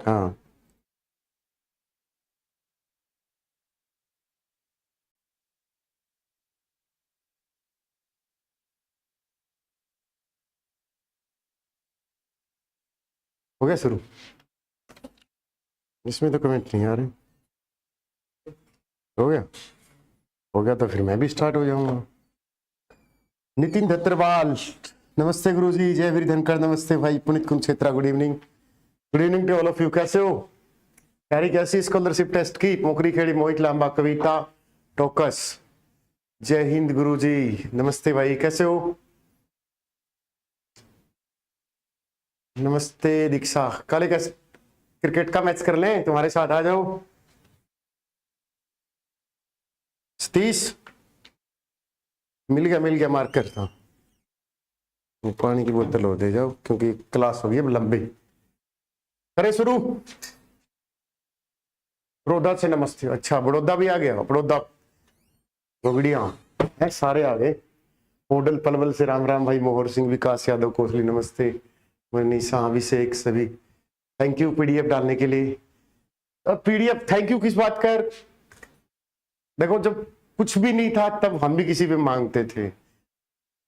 हाँ हो गया शुरू। इसमें तो कमेंट नहीं आ रहे। हो गया, हो गया तो फिर मैं भी स्टार्ट हो जाऊंगा। नितिन धत्रवाल, नमस्ते गुरुजी। जय वीर धनखड़, नमस्ते भाई पुनित कुंक्षेत्रा, good evening. Good evening to all of you. कैसे हो? कैरी कैसी स्कॉलरशिप टेस्ट की? मोकरी खेड़ी, मोहित लांबा, कविता टोकस। जय हिंद गुरुजी, नमस्ते भाई, कैसे हो? नमस्ते दीक्षा। कल एक क्रिकेट का मैच कर लें, तुम्हारे साथ आ जाओ। सतीश मिल गया मार्कर था। पानी की बोतल हो दे जाओ क्योंकि क्लास हो गई अब लंबी। करें शुरू। बड़ौदा से नमस्ते। अच्छा बड़ौदा भी आ गया। बड़ौदा गोगड़िया है, सारे आ गए। होडल पलवल से राम राम भाई, मोहर सिंह, विकास यादव, कोसली नमस्ते, मनीषा, अभिषेक, सभी थैंक यू पीडीएफ डालने के लिए। अब पीडीएफ थैंक यू किस बात कर? देखो जब कुछ भी नहीं था तब हम भी किसी पे मांगते थे।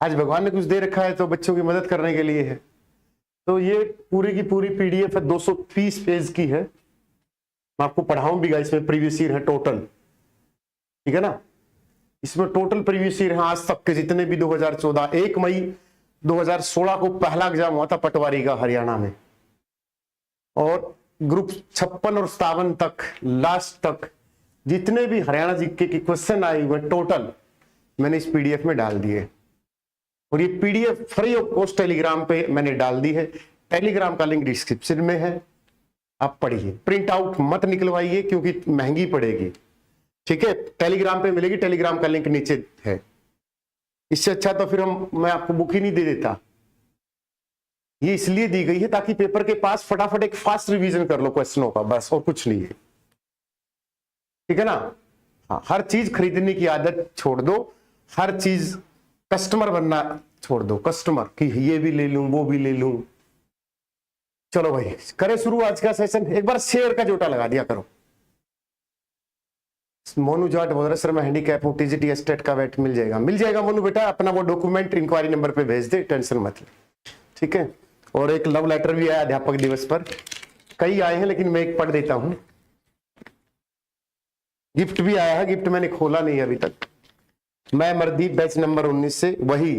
आज भगवान ने कुछ दे रखा है तो बच्चों की मदद करने के लिए है। तो ये पूरी की पूरी पीडीएफ है, 230 पेज की है। मैं आपको पढ़ाऊंगा, इसमें प्रीवियस ईयर है टोटल, ठीक है ना। इसमें टोटल प्रीवियस ईयर है आज तक के जितने भी 2014, 1 मई 2016 को पहला एग्जाम हुआ था पटवारी का हरियाणा में, और ग्रुप 56 और 57 तक लास्ट तक जितने भी हरियाणा जीके के क्वेश्चन आए हुए टोटल मैंने इस पीडीएफ में डाल दिए। और ये PDF free of cost Telegram पे मैंने डाल दी है। टेलीग्राम का लिंक डिस्क्रिप्शन में है, आप पढ़िए। प्रिंट आउट मत निकलवाइए क्योंकि महंगी पड़ेगी, ठीक है। टेलीग्राम पे मिलेगी, टेलीग्राम का लिंक नीचे है। इससे अच्छा तो फिर मैं आपको बुक ही नहीं दे देता। ये इसलिए दी गई है ताकि पेपर के पास फटाफट एक फास्ट रिवीजन कर लो क्वेश्चनों का, बस, और कुछ नहीं है, ठीक है ना। हाँ, हर चीज खरीदने की आदत छोड़ दो, हर चीज कस्टमर बनना छोड़ दो। कस्टमर कि ये भी ले लूं वो भी ले लूं। चलो भाई करें शुरू आज का सेशन। एक बार शेयर का जोटा लगा दिया करो। मोनू जाट बोल रहे सर मैं हैंडीकैप हूँ, टीजीटी स्टेट का वेट मिल जाएगा मोनू बेटा। अपना वो डॉक्यूमेंट इंक्वायरी नंबर पे भेज दे, टेंशन मत ले, ठीक है। और एक लव लेटर भी आया अध्यापक दिवस पर, कई आए हैं लेकिन मैं एक पढ़ देता हूं। गिफ्ट भी आया है, गिफ्ट मैंने खोला नहीं अभी तक। मैं अमरदीप, बैच नंबर 19 से, वही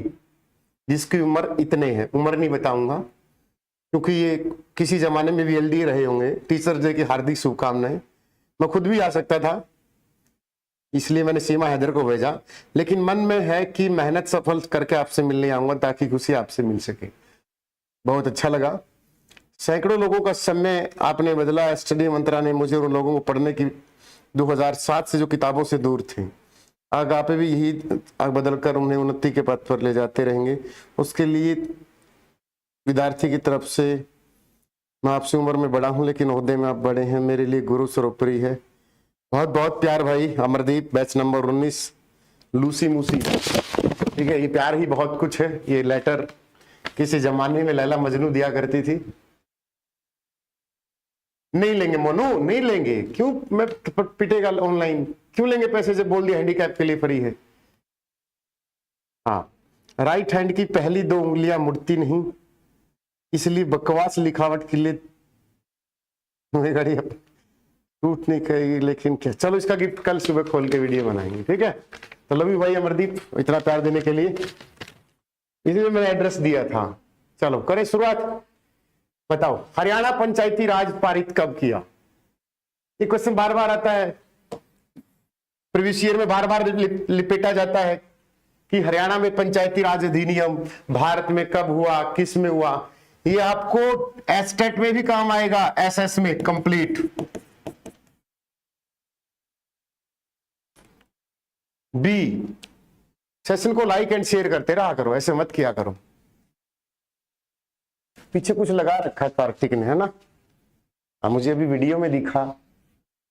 जिसकी उम्र इतने है, उम्र नहीं बताऊंगा क्योंकि ये किसी जमाने में भी एलडी रहे होंगे। टीचर डे की हार्दिक शुभकामनाएं। मैं खुद भी आ सकता था, इसलिए मैंने सीमा हैदर को भेजा, लेकिन मन में है कि मेहनत सफल करके आपसे मिलने आऊंगा ताकि खुशी आपसे मिल सके। बहुत अच्छा लगा। सैकड़ों लोगों का समय आपने बदला। स्टडी मंत्रा ने मुझे उन लोगों को पढ़ने की 2007 से जो किताबों से दूर थे, आग आप भी यही आग बदल कर उन्हें उन्नति के पथ पर ले जाते रहेंगे। उसके लिए विद्यार्थी की तरफ से मैं आपसे उम्र में बड़ा हूं लेकिन ओहदे में आप बड़े हैं, मेरे लिए गुरु सर्वोपरि है। बहुत बहुत प्यार भाई Amardeep, batch number 19, Lucy Musi, ठीक है। ये प्यार ही बहुत कुछ है। ये लेटर किसी जमाने में लैला मजनू दिया करती थी। नहीं लेंगे मोनू, नहीं लेंगे। क्यों? मैं पिटेगा ऑनलाइन, क्यों लेंगे पैसे जब बोल दिया हैंडीकैप के लिए फ्री है। हाँ, राइट हैंड की पहली 2 उंगलियां मुड़ती नहीं, इसलिए बकवास लिखावट के लिए गाड़ी टूट नहीं करेगी, लेकिन क्या। चलो इसका गिफ्ट कल सुबह खोल के वीडियो बनाएंगे, ठीक है। तो लव यू भाई अमरदीप, इतना प्यार देने के लिए। इसलिए मैंने एड्रेस दिया था। चलो करें शुरुआत। बताओ हरियाणा पंचायती राज पारित कब किया? ये क्वेश्चन बार बार आता है, प्रीवियस ईयर में बार बार लिपेटा जाता है कि हरियाणा में पंचायती राज अधिनियम भारत में कब हुआ, किस में हुआ। ये आपको एस्टेट में भी काम आएगा, एसएस में कंप्लीट। बी, सेशन को लाइक एंड शेयर करते रहा करो, ऐसे मत किया करो। पीछे कुछ लगा रखा है कार्तिक ने, है ना। मुझे अभी वीडियो में दिखा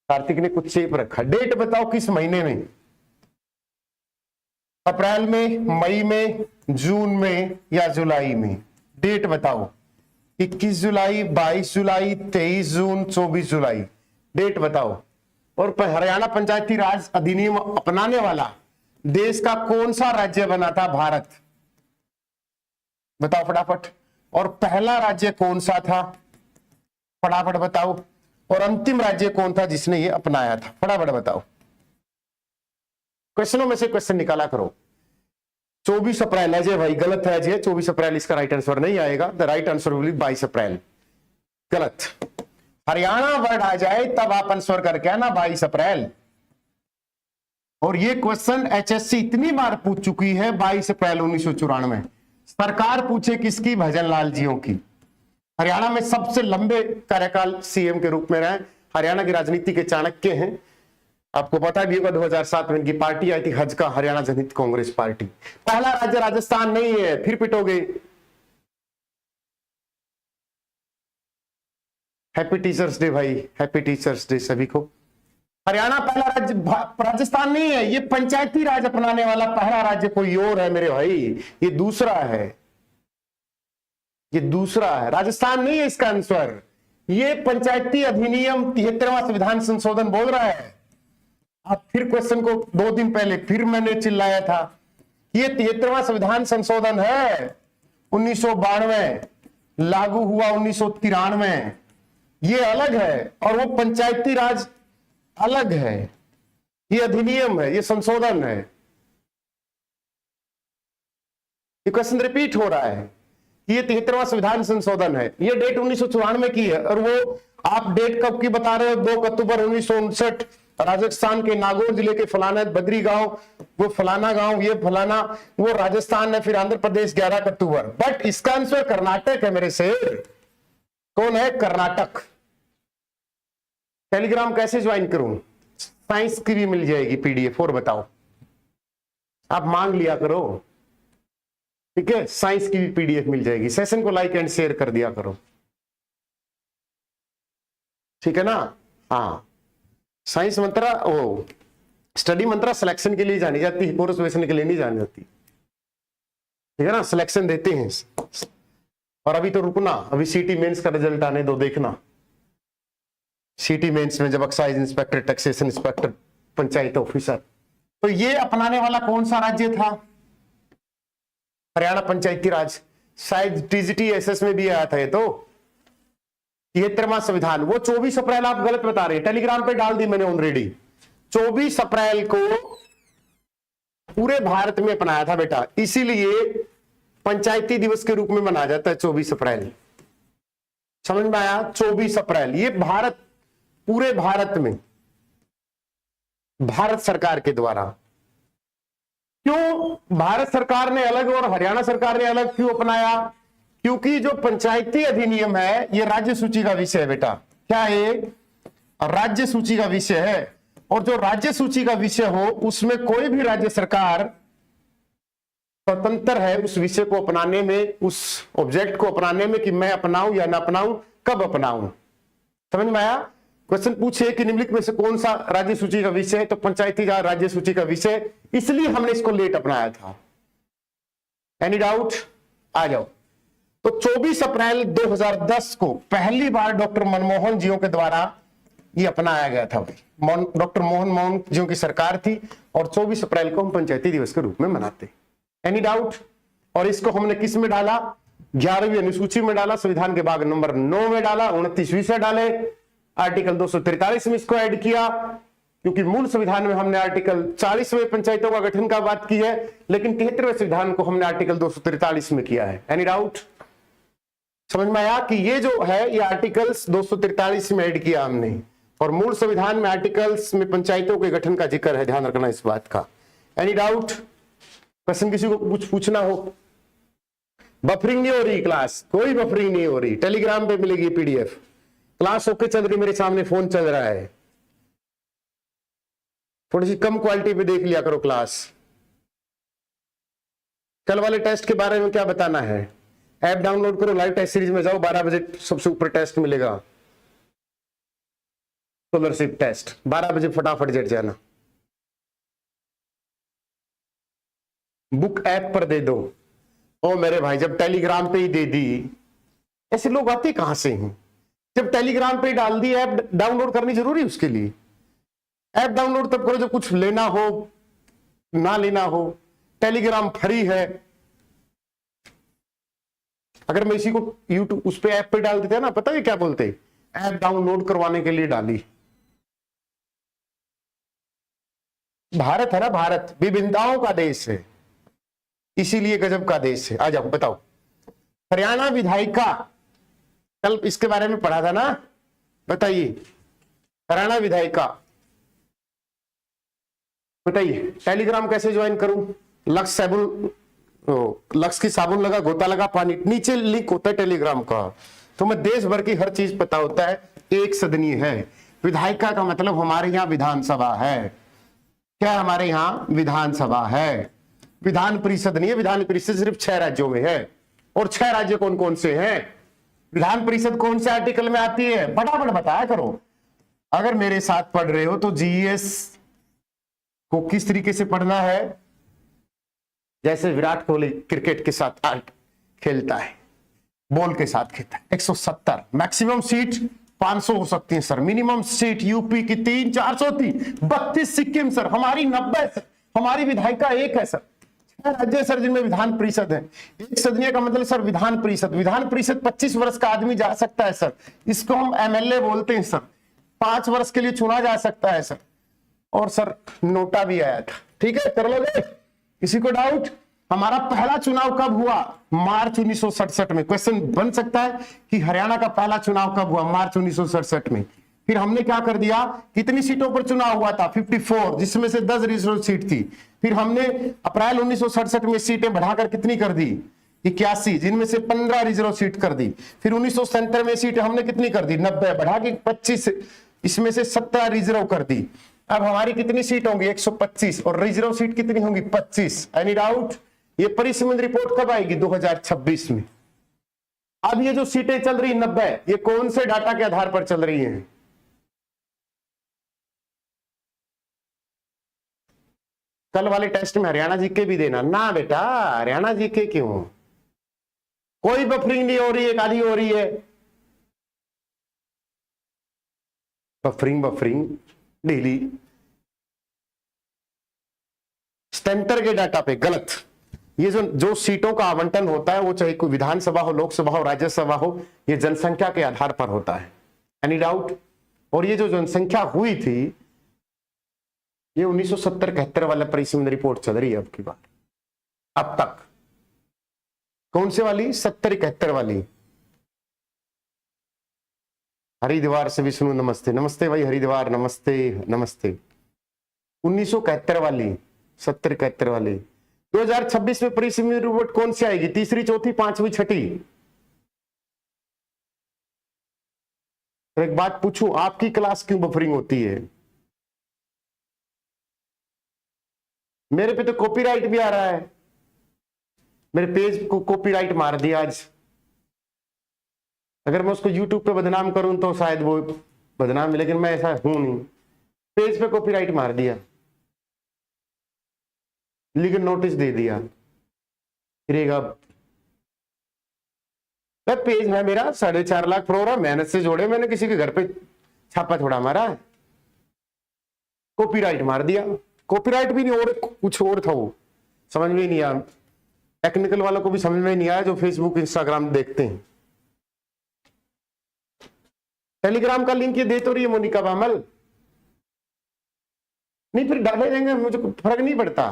कार्तिक ने कुछ चेप रखा। डेट बताओ किस महीने में? अप्रैल में, मई में, जून में या जुलाई में? डेट बताओ। 21 जुलाई, 22 जुलाई, 23 जून, 24 जुलाई, डेट बताओ। और हरियाणा पंचायती राज अधिनियम अपनाने वाला देश का कौन सा राज्य बना था? भारत। बताओ फटाफट। और पहला राज्य कौन सा था? फटाफट बताओ। और अंतिम राज्य कौन था जिसने ये अपनाया था? फटाफट बताओ। क्वेश्चनों में से क्वेश्चन निकाला करो। 24 अप्रैल अजय भाई, गलत है अजय, 24 अप्रैल इसका राइट आंसर नहीं आएगा। The right answer will be 22 अप्रैल। गलत। हरियाणा वर्ड आ जाए तब आप आंसर करके आना 22 अप्रैल। और ये क्वेश्चन एचएससी इतनी बार पूछ चुकी है। 22 अप्रैल 1994 सरकार पूछे किसकी? भजन लाल जियों की। हरियाणा में सबसे लंबे कार्यकाल सीएम के रूप में रहे। हरियाणा की राजनीति के चाणक्य हैं। आपको पता भी होगा 2007 में इनकी पार्टी आई थी हज का, हरियाणा जनहित कांग्रेस पार्टी। पहला राज्य राजस्थान नहीं है, फिर पिटोगे। हैप्पी टीचर्स डे भाई, हैप्पी टीचर्स डे सभी को। हरियाणा पहला राज्य राजस्थान नहीं है, ये पंचायती राज अपनाने वाला पहला राज्य कोई और है मेरे भाई, ये दूसरा है, ये दूसरा है, राजस्थान नहीं है इसका आंसर। ये पंचायती अधिनियम 73वां संविधान संशोधन बोल रहा है। अब फिर क्वेश्चन को 2 दिन पहले फिर मैंने चिल्लाया था, ये 73वां संविधान संशोधन है 1992, लागू हुआ 1993, ये अलग है। और वो पंचायती राज अलग है, ये अधिनियम है, ये संशोधन है। ये क्वेश्चन रिपीट हो रहा है, ये 73वां संविधान संशोधन है। ये डेट 1994 की है। और वो आप डेट कब की बता रहे हो? 2 अक्टूबर 1959, राजस्थान के नागौर जिले के फलाना बद्री गांव, वो फलाना गांव, ये फलाना, वो राजस्थान है। फिर आंध्र प्रदेश 11 अक्टूबर। बट इसका आंसर कर्नाटक है मेरे शेर। कौन है? कर्नाटक। टेलीग्राम कैसे ज्वाइन करूं? साइंस की भी मिल जाएगी पीडीएफ। और बताओ, आप मांग लिया करो, ठीक है? साइंस की भी पीडीएफ मिल जाएगी। सेशन को लाइक एंड शेयर कर दिया करो, ठीक है ना? हाँ, साइंस मंत्रा, ओ स्टडी मंत्रा सिलेक्शन के लिए जानी जाती है, कोर्स वेशन के लिए नहीं जानी जाती, ठीक है ना? सिलेक्शन देते हैं। और अभी तो रुकना, अभी सीटी मेंस का रिजल्ट आने दो, देखना सीटी मेंस में जब excise inspector, taxation inspector, panchayat officer. तो ये अपनाने वाला कौन सा राज्य था? हरियाणा पंचायती राज। शायद टीजीटी एसएस में भी आया था ये तो, 73वां संविधान। वो 24 अप्रैल आप गलत बता रहे हैं, टेलीग्राम पे डाल दी मैंने ऑलरेडी। 24 अप्रैल को पूरे भारत में अपनाया था बेटा, इसीलिए पंचायती दिवस के रूप में मनाया जाता है 24 अप्रैल। समझ में आया? 24 अप्रैल ये भारत, पूरे भारत में भारत सरकार के द्वारा। क्यों भारत सरकार ने अलग और हरियाणा सरकार ने अलग क्यों अपनाया? क्योंकि जो पंचायती अधिनियम है ये राज्य सूची का विषय है बेटा। क्या है? राज्य सूची का विषय है। और जो राज्य सूची का विषय हो उसमें कोई भी राज्य सरकार स्वतंत्र है उस विषय को अपनाने में, उस ऑब्जेक्ट को अपनाने में, कि मैं अपनाऊं या ना अपनाऊं, कब अपनाऊं। समझ में आया? क्वेश्चन पूछे कि निम्नलिखित में से कौन सा राज्य सूची का विषय है, तो पंचायती राज राज्य सूची का विषय, इसलिए हमने इसको लेट अपनाया था। Any doubt? आ जाओ। तो 24 अप्रैल 2010 को पहली बार डॉक्टर मनमोहन जियों के द्वारा ये अपनाया गया था। डॉक्टर मोहन जियों की सरकार थी और 24 अप्रैल को हम पंचायती दिवस के रूप में मनाते। Any doubt? और इसको हमने किस में डाला? 11वीं अनुसूची में डाला, संविधान के भाग नंबर 9 में डाला, 29 विषय डाले, आर्टिकल 243 में इसको ऐड किया, क्योंकि मूल संविधान में हमने आर्टिकल 40 में पंचायतों का गठन का बात की है, लेकिन 73वें संविधान को हमने आर्टिकल 243 में किया है। Any doubt? समझ में आया कि ये जो है ये आर्टिकल्स 243 में ऐड किया हमने, और मूल संविधान में आर्टिकल्स में पंचायतों के गठन का जिक्र है, ध्यान रखना इस बात का। Any doubt? क्वेश्चन किसी को कुछ पूछना हो? बफरिंग नहीं हो रही क्लास, कोई बफरिंग नहीं हो रही, टेलीग्राम पे मिलेगी पीडीएफ। क्लास ओके चल रही, मेरे सामने फोन चल रहा है, थोड़ी सी कम क्वालिटी पे देख लिया करो क्लास। कल वाले टेस्ट के बारे में क्या बताना है? ऐप डाउनलोड करो, लाइव टेस्ट सीरीज में जाओ, 12 बजे सबसे ऊपर टेस्ट मिलेगा, स्कॉलरशिप टेस्ट, 12 बजे फटाफट जट जाना। बुक ऐप पर दे दो। ओ मेरे भाई, जब टेलीग्राम पे ही दे दी, ऐसे लोग आते कहां से हैं? जब टेलीग्राम पे डाल दी, ऐप डाउनलोड करनी जरूरी है उसके लिए? ऐप डाउनलोड तब करो जब कुछ लेना हो ना लेना हो। टेलीग्राम फ्री है। अगर मैं इसी को यूट्यूब उस पे ऐप पे डाल देते ना, पता है क्या बोलते? ऐप डाउनलोड करवाने के लिए डाली। भारत है ना, भारत विभिन्नताओं का देश है, इसीलिए गजब का देश है। आ जाओ बताओ। हरियाणा विधायिका, कल इसके बारे में पढ़ा था ना, बताइए। हरियाणा विधायिका, बताइए टेलीग्राम कैसे ज्वाइन करूं? लक्स साबुन, लक्स की साबुन लगा, गोता लगा, पानी, नीचे लिंक होता है टेलीग्राम का। तो मैं देश भर की हर चीज पता होता है। एक सदनीय है। विधायिका का मतलब हमारे यहाँ विधानसभा है। क्या हमारे यहाँ विधानसभा है? विधान परिषद नहीं है। विधान परिषद सिर्फ 6 राज्यों में है। और 6 राज्य कौन कौन से हैं? विधान परिषद कौन से आर्टिकल में आती है? फटाफट बताया करो। अगर मेरे साथ पढ़ रहे हो तो जीएस को किस तरीके से पढ़ना है? जैसे विराट कोहली क्रिकेट के साथ खेलता है, बॉल के साथ खेलता है। 170 मैक्सिमम सीट 500 हो सकती है सर। मिनिमम सीट यूपी की 300-400 थी, 32 सिक्किम सर, हमारी 90 सर, हमारी विधायिका 1 है सर। 6 राज्य सर जिनमें विधान परिषद है। एक सदनीय का मतलब सर विधान परिषद। विधान परिषद 25 वर्ष का आदमी जा सकता है सर। इसको हम एमएलए बोलते हैं सर। 5 वर्ष के लिए चुना जा सकता है सर। और सर नोटा भी आया था। ठीक है, कर लोगे? किसी को डाउट? हमारा पहला चुनाव कब हुआ? मार्च 1967 में। क्वेश्चन बन सकता है कि हरियाणा का पहला चुनाव कब हुआ? मार्च 1967 में। फिर हमने क्या कर दिया? कितनी सीटों पर चुनाव हुआ था? 54, जिसमें से 10 रिजर्व सीट थी। फिर हमने अप्रैल 1967 में सीटें बढ़ाकर कितनी कर दी? 81, जिनमें से 15 रिजर्व सीट कर दी। फिर 1977 में सीट हमने कितनी कर दी? 90, बढ़ा के 25, इसमें से 17 रिजर्व कर दी। अब हमारी कितनी सीट होंगी? 125, और रिजर्व सीट कितनी होंगी? 25। Any doubt? ये परिसंबंध रिपोर्ट कब आएगी? 2026 में। अब ये जो सीटें चल रही 90, ये कौन से डाटा के आधार पर चल रही हैं? कल वाले टेस्ट में हरियाणा जीके भी देना ना बेटा। हरियाणा जीके क्यों? कोई बफरिंग नहीं हो रही है, खाली हो रही है बफरिंग डेली। स्टेंटर के डाटा पे गलत। ये जो सीटों का आवंटन होता है, वो चाहे कोई विधानसभा हो, लोकसभा हो, राज्यसभा हो, ये जनसंख्या के आधार पर होता है। Any doubt? और ये जो जनसंख्या हुई थी, ये 1970-71 वाला परिसंबंध रिपोर्ट चल रही है अब की बार। अब तक कौन से वाली? 70-71 वाली। हरिद्वार से विष्णु नमस्ते। नमस्ते भाई हरिद्वार, नमस्ते नमस्ते। 1971 वाली, 70-71 वाली। 2026 में परिसंबंध रिपोर्ट कौन सी आएगी? तीसरी, चौथी, पांचवी, छठी? तो एक बात पूछूं, आपकी क्लास क्यों बफरिंग होती है? मेरे पे तो कॉपीराइट भी आ रहा है। मेरे पेज को कॉपीराइट मार दिया आज। अगर मैं उसको यूट्यूब पे बदनाम करूं तो शायद वो बदनाम है, लेकिन मैं ऐसा हूं नहीं। पेज पे कॉपीराइट मार दिया, लीगल नोटिस दे दिया। फिरेगा पेज है मेरा 4.5 लाख प्रोग्राम मेहनत से जोड़े मैंने, किसी के घर पे छापा थोड़ा मारा, कॉपीराइट मार दिया। कॉपीराइट भी नहीं, और कुछ और था, वो समझ में नहीं आया। टेक्निकल वालों को भी समझ में नहीं आया, जो फेसबुक इंस्टाग्राम देखते हैं। टेलीग्राम का लिंक ये दे तो रही है मोनिका बामल। नहीं फिर डाले जाएंगे, मुझे फर्क नहीं पड़ता।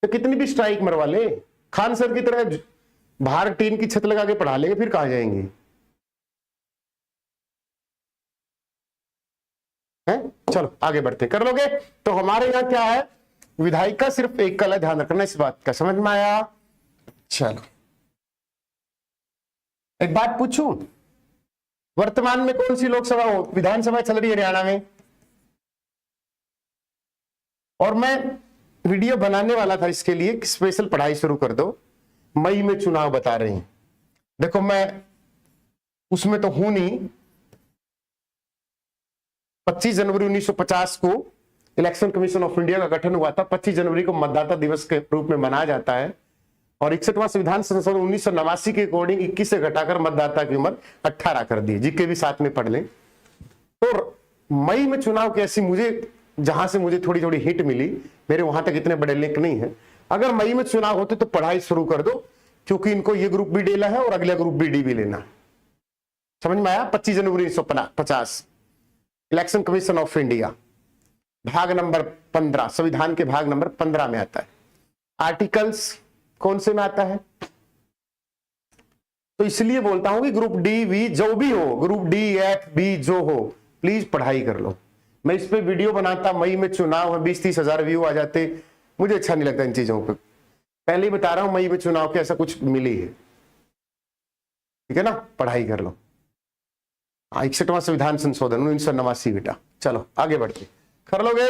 तो कितनी भी स्ट्राइक मरवा ले, खान सर की तरह बाहर टीन की छत लगा के पढ़ा लेंगे, फिर कहां जाएंगे? हैं? चलो आगे बढ़ते। कर लोगे? तो हमारे यहाँ क्या है? विधायिका सिर्फ एक कल है, ध्यान रखना इस बात का। समझ में आया? चलो एक बात पूछूं, वर्तमान में कौन सी लोकसभा हो विधानसभा चल रही है हरियाणा में? और मैं वीडियो बनाने वाला था इसके लिए, स्पेशल पढ़ाई शुरू कर दो, मई में चुनाव बता रहे हैं। देखो मैं उसमें तो हूं नहीं। 25 जनवरी 1950 को इलेक्शन कमीशन ऑफ इंडिया का गठन हुआ था। 25 जनवरी को मतदाता दिवस के रूप में मनाया जाता है। और 61वां संविधान संशोधन 1989 के अकॉर्डिंग 21 से घटाकर मतदाता की उम्र 18 कर दी। जीके भी साथ में पढ़ लें। तो मई में चुनाव कैसी, मुझे जहां से मुझे थोड़ी थोड़ी हिट मिली, मेरे वहां तक इतने बड़े लिंक नहीं है, अगर मई में चुनाव होते तो पढ़ाई शुरू कर दो, क्योंकि इनको ये ग्रुप बी लेना है और अगला ग्रुप बी डी भी लेना है। समझ में आया? 25 जनवरी 1950 इलेक्शन कमीशन ऑफ इंडिया, भाग नंबर 15, संविधान के भाग नंबर 15 में आता है। आर्टिकल्स कौन से में आता है? तो इसलिए बोलता हूं कि ग्रुप डी वी जो भी हो, ग्रुप डी एफ बी जो हो, प्लीज पढ़ाई कर लो। मैं इस पे वीडियो बनाता, मई में चुनाव है, 20-30 हजार व्यू आ जाते, मुझे अच्छा नहीं लगता इन चीजों पे। पहले ही बता रहा हूं, मई में चुनाव के ऐसा कुछ मिली है, ठीक है ना? पढ़ाई कर लो। 61वां संविधान संशोधन 1989 बेटा। चलो आगे बढ़ते, कर लोगे?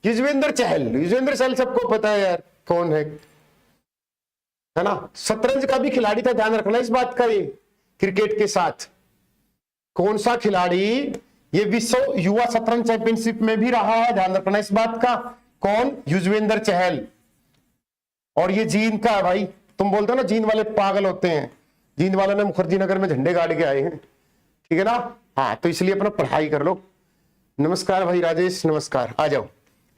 युजवेंद्र चहल, युजवेंद्र चहल सबको पता है यार कौन है ना? शतरंज का भी खिलाड़ी था, ध्यान रखना इस बात का। ये क्रिकेट के साथ कौन सा खिलाड़ी ये विश्व युवा शतरंज चैंपियनशिप में भी रहा है, ध्यान रखना इस बात का। कौन? युजवेंद्र चहल। और ये जींद का है भाई। तुम बोलते हो ना जींद वाले पागल होते हैं, जींद वालों ने मुखर्जी नगर में झंडे गाड़ के आए हैं, ठीक है ना? हाँ, तो इसलिए अपना पढ़ाई कर लो। नमस्कार भाई राजेश, नमस्कार, आ जाओ।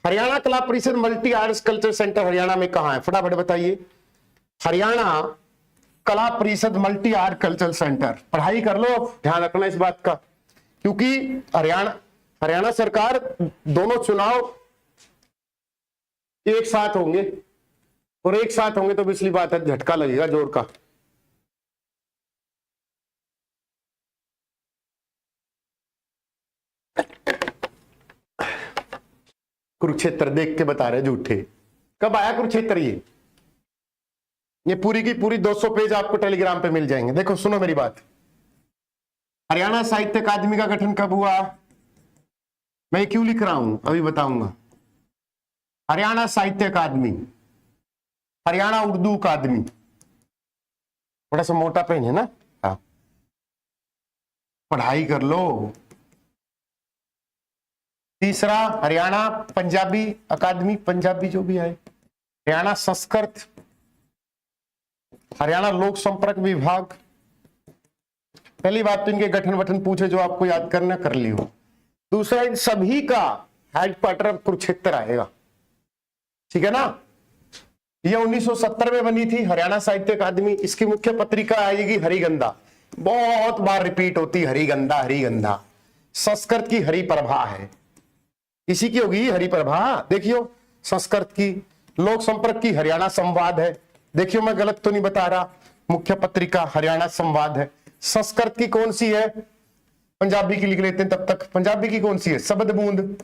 हरियाणा कला परिषद multi arts culture centre Haryana में कहां है? फटाफट बताइए। हरियाणा कला परिषद मल्टी आर्ट कल्चरल सेंटर, पढ़ाई कर लो, ध्यान रखना इस बात का, क्योंकि हरियाणा सरकार दोनों चुनाव एक साथ होंगे, और एक साथ होंगे तो पिछली बात है, झटका लगेगा जोर का। कुरुक्षेत्र देख के बता रहे झूठे। कब आया कुरुक्षेत्र? ये पूरी की पूरी 200 पेज आपको टेलीग्राम पे मिल जाएंगे। देखो सुनो मेरी बात। हरियाणा साहित्य अकादमी का गठन कब हुआ? मैं क्यों लिख रहा हूं अभी बताऊंगा। हरियाणा साहित्य अकादमी, हरियाणा उर्दू अकादमी, थोड़ा सा मोटा पेन है ना? हाँ, पढ़ाई कर लो। तीसरा हरियाणा पंजाबी अकादमी, पंजाबी जो भी है। हरियाणा संस्कृत, हरियाणा लोक संपर्क विभाग। पहली बात तो इनके गठन वठन पूछे जो आपको याद करना, कर लियो। दूसरा, इन सभी का हेडक्वार्टर कुरुक्षेत्र आएगा, ठीक है ना? यह 1970 में बनी थी हरियाणा साहित्य अकादमी। इसकी मुख्य पत्रिका आएगी हरिगंधा, बहुत बार रिपीट होती, हरिगंधा हरिगंधा। संस्कृत की हरिप्रभा है, इसी की होगी हरिप्रभा। देखियो, संस्कृत की। लोक संपर्क की हरियाणा संवाद है। देखियो मैं गलत तो नहीं बता रहा, मुख्य पत्रिका हरियाणा संवाद है। संस्कृत की कौन सी है? पंजाबी की लिख लेते हैं तब तक। पंजाबी की कौन सी है? शब्दबूंद,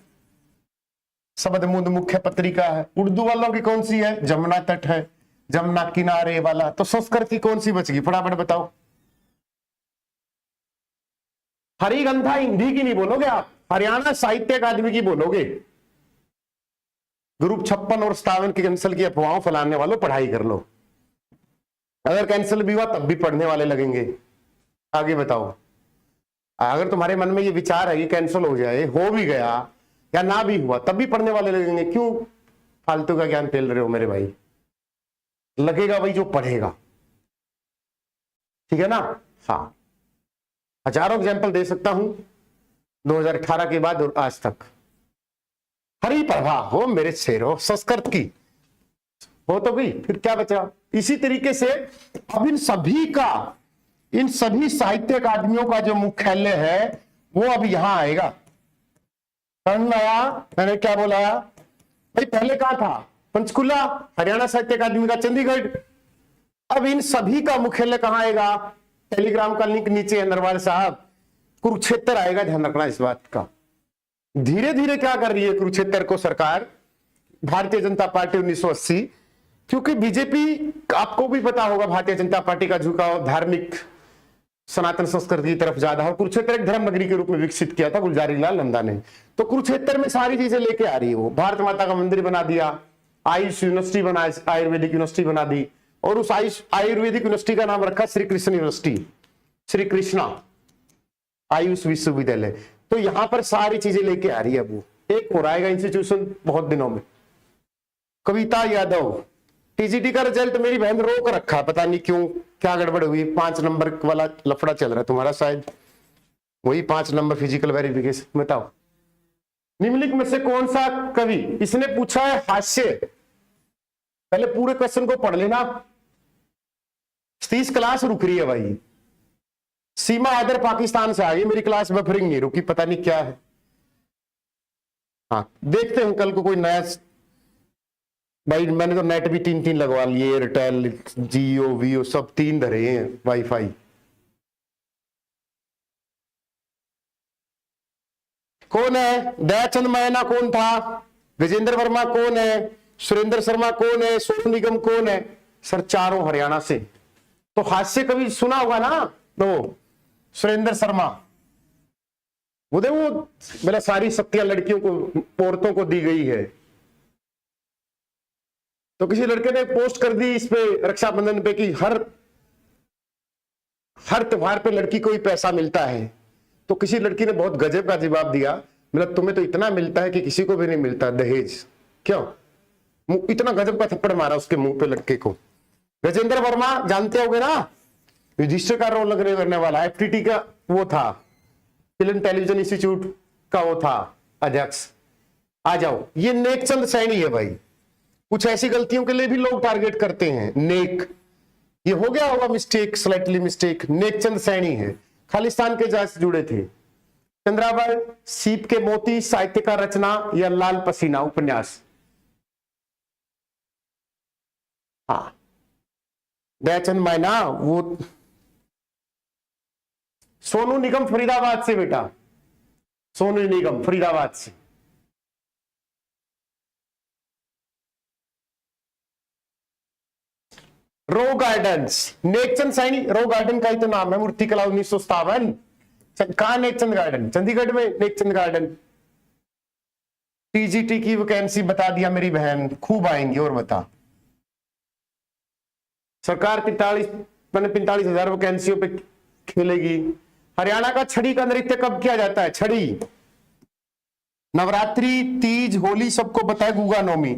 शब्दबूंद मुख्य पत्रिका है। उर्दू वालों की कौन सी है? जमुना तट है, जमुना किनारे वाला। तो संस्कृत की कौन सी बचेगी? फटाफट बताओ। हरिगंधा हिंदी की नहीं बोलोगे आप, हरियाणा साहित्य अकादमी की बोलोगे। ग्रुप 56 और 57 की कैंसिल की अफवाहों फैलाने वालों, पढ़ाई कर लो। अगर कैंसिल भी हुआ तब भी पढ़ने वाले लगेंगे। आगे बताओ। अगर तुम्हारे मन में ये विचार है कि कैंसिल हो जाए, हो भी गया या ना भी हुआ, तब भी पढ़ने वाले लगेंगे। क्यों फालतू का ज्ञान फैल रहे हो मेरे भाई? लगेगा वही जो पढ़ेगा, ठीक है ना? हाँ, हजारों एग्जाम्पल दे सकता हूं 2018 के बाद और आज तक। हरिप्रभा हो मेरे शेरो, संस्कृत की हो तो गई, फिर क्या बचा? इसी तरीके से अब इन सभी साहित्य अकादमियों का जो मुख्यालय है वो अब यहां आएगा। आया, मैंने क्या बोला भाई? पहले कहां था? पंचकुला। हरियाणा साहित्य अकादमी का चंडीगढ़। अब इन सभी का मुख्यालय कहां आएगा? टेलीग्राम का लिंक नीचे है नरवाल साहब, कुरुक्षेत्र आएगा, ध्यान रखना इस बात का। धीरे धीरे क्या कर रही है कुरुक्षेत्र को सरकार, भारतीय जनता पार्टी 1980, क्योंकि बीजेपी, आपको भी पता होगा भारतीय जनता पार्टी का झुकाव धार्मिक सनातन संस्कृति की तरफ ज्यादा हो। कुरुक्षेत्र एक धर्म नगरी के रूप में विकसित किया था गुलजारी लाल नंदा ने। तो कुरुक्षेत्र में सारी चीजें लेके आ रही है वो। भारत माता का मंदिर बना दिया, आयुष यूनिवर्सिटी बना, आयुर्वेदिक यूनिवर्सिटी बना दी, और उस आयुर्वेदिक यूनिवर्सिटी का नाम रखा श्री कृष्ण यूनिवर्सिटी, श्री कृष्णा आयुष विश्वविद्यालय। तो यहां पर सारी चीजें लेके आ रही है वो। एक हो आएगा इंस्टीट्यूशन बहुत दिनों में। कविता यादव, टीजीटी का रिजल्ट मेरी बहन रोक रखा, पता नहीं क्यों, क्या गड़बड़ हुई। 5 नंबर वाला लफड़ा चल रहा है तुम्हारा, शायद वही 5 नंबर फिजिकल वेरिफिकेशन। बताओ निम्नलिखित में से कौन सा कवि, इसने पूछा है हास्य, पहले पूरे क्वेश्चन को पढ़ लेना, 30 क्लास रुक रही है भाई। सीमा हैदर पाकिस्तान से आई, मेरी क्लास बफरिंग नहीं रुकी, पता नहीं क्या है। हाँ देखते हैं कल को कोई नया, भाई मैंने तो नेट भी 3 लगवा लिए, एयरटेल जियो वीओ सब 3 धरे हैं वाईफाई। कौन है? दयाचंद मैना कौन था? गजेंद्र वर्मा कौन है? सुरेंद्र शर्मा कौन है? सोनू निगम कौन है? सर चारों हरियाणा से। तो हास्य कभी सुना होगा ना, तो सुरेंद्र शर्मा। वो मेरा सारी शक्तियां लड़कियों को, औरतों को दी गई है। तो किसी लड़के ने पोस्ट कर दी इस पे रक्षाबंधन पे कि हर त्योहार पे लड़की को ही पैसा मिलता है। तो किसी लड़की ने बहुत गजब का जवाब दिया, मतलब तुम्हें तो इतना मिलता है कि किसी को भी नहीं मिलता दहेज, क्यों? इतना गजब का थप्पड़ मारा उसके मुंह पे लड़के को। गजेंद्र वर्मा जानते होगे ना, रजिस्टर का रोल करने वाला, एफटीटी का वो था, फिल्म टेलीविजन इंस्टीट्यूट का वो था अध्यक्ष। आ जाओ, ये नेकचंद सैनी है भाई। कुछ ऐसी गलतियों के लिए भी लोग टारगेट करते हैं, नेक, ये हो गया होगा mistake, slightly mistake. Nek Chand Saini है, खालिस्तान के जहाज से जुड़े थे। चंद्राबाई, सीप के मोती, साहित्य का रचना या लाल पसीना उपन्यास? हाँ दयाचंद मैना, वो सोनू निगम फरीदाबाद से बेटा, सोनू निगम फरीदाबाद से। रो गार्डन्स, नेकचंद सैनी, रो गार्डन का ही तो नाम है, मूर्ति कला 1957। कहां नेकचंद गार्डन? चंडीगढ़ में नेकचंद गार्डन। टीजीटी की वैकेंसी बता दिया मेरी बहन, खूब आएंगी। और बता, सरकार 45,000 वैकेंसियों पे खेलेगी। हरियाणा का छड़ी का नृत्य कब किया जाता है? छड़ी नवरात्रि, तीज, होली सबको पता है, गुगा नौमी।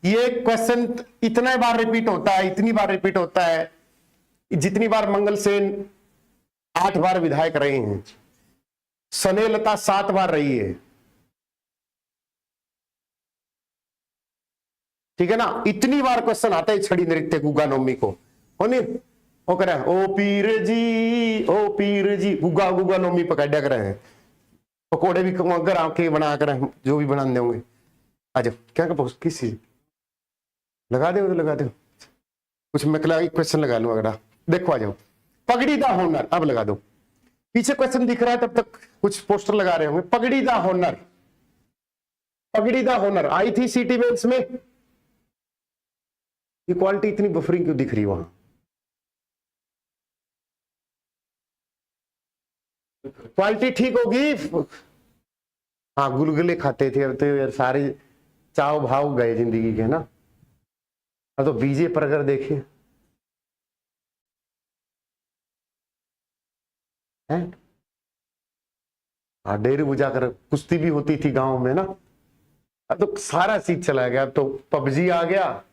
ये क्वेश्चन इतने बार रिपीट होता है, इतनी बार रिपीट होता है जितनी बार मंगल सेन 8 बार विधायक रहे हैं, स्नेहलता 7 बार रही है, ठीक है ना। इतनी बार क्वेश्चन आता है छड़ी नृत्य गुगा नौमी को। ओ करे ओ पीर जी गुगा गुगा नौमी पकड़ कर हैं। पकौड़े भी अगर आके बना कर जो भी बना देंगे। आ जाओ, क्या किस चीज लगा दे, तो लगा दो कुछ। मैं क्वेश्चन लगा लूं अगर। देखो आ जाओ, पगड़ी दा होनर, अब लगा दो। पीछे क्वेश्चन दिख रहा है तब तक कुछ पोस्टर लगा रहे होंगे। पगड़ी दा होनर, पगड़ी दा होनर आई थी सिटी मेंस में। ये क्वालिटी इतनी बफरिंग क्यों दिख रही है वहां? क्वालिटी ठीक होगी। हाँ गुलगुले खाते थे, अब तो यार सारे चाव भाव गए जिंदगी के ना। अब तो बीजे पर अगर देखे हैं, डेरी बुझा कर कुश्ती भी होती थी गांव में ना। अब तो सारा चीज चला गया। अब तो पबजी आ गया,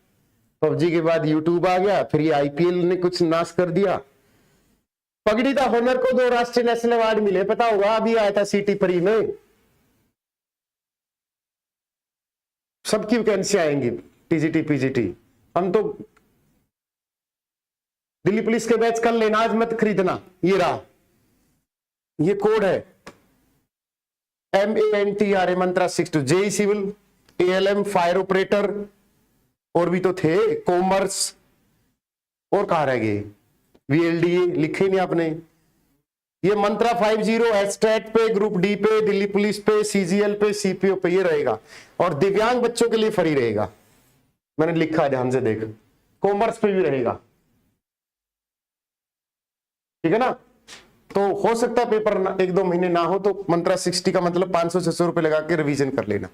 पबजी के बाद यूट्यूब आ गया, फिर ये आईपीएल ने कुछ नाश कर दिया। पगड़ी दा होनर को 2 राष्ट्रीय नेशनल अवार्ड मिले, पता होगा, अभी आया था सिटी परी में। सबकी वैकेंसी आएंगी, टीजीटी पीजीटी। हम तो दिल्ली पुलिस के बैच कर लेना, आज मत खरीदना। ये रहा, ये कोड है MANTRA Mantra 62। JE civil, ALM fire operator, और भी तो थे, कॉमर्स, और कहा रह गए? VLDA लिखे नहीं आपने। ये मंत्रा 50 एस्टेट पे, ग्रुप डी पे, दिल्ली पुलिस पे, CGL पे, CPO पे ये रहेगा। और दिव्यांग बच्चों के लिए फ्री रहेगा, मैंने लिखा है, ध्यान से देख। कॉमर्स पे भी रहेगा, ठीक है ना। तो हो सकता है पेपर 1-2 महीने ना हो, तो मंत्रा 60 का मतलब 500-600 रुपए लगा के रिवीजन कर लेना।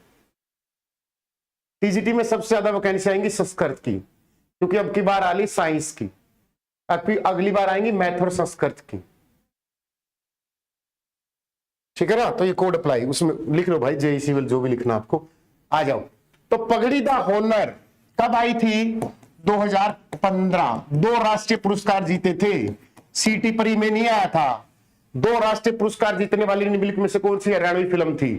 टीजीटी में सबसे ज्यादा वैकेंसी आएंगी संस्कृत की, क्योंकि अब की बार आ ली साइंस की, अगली बार आएंगी मैथ और संस्कृत की, ठीक है ना। तो ये कोड अप्लाई, उसमें लिख लो भाई, जेई सिविल जो भी लिखना आपको। आ जाओ, तो पगड़ी दा होनर कब आई थी? 2015 2 राष्ट्रीय पुरस्कार जीते थे। सीटी परी में नहीं आया था। 2 राष्ट्रीय पुरस्कार जीतने वाली निम्नलिखित में से कौन सी हरियाणवी फिल्म थी?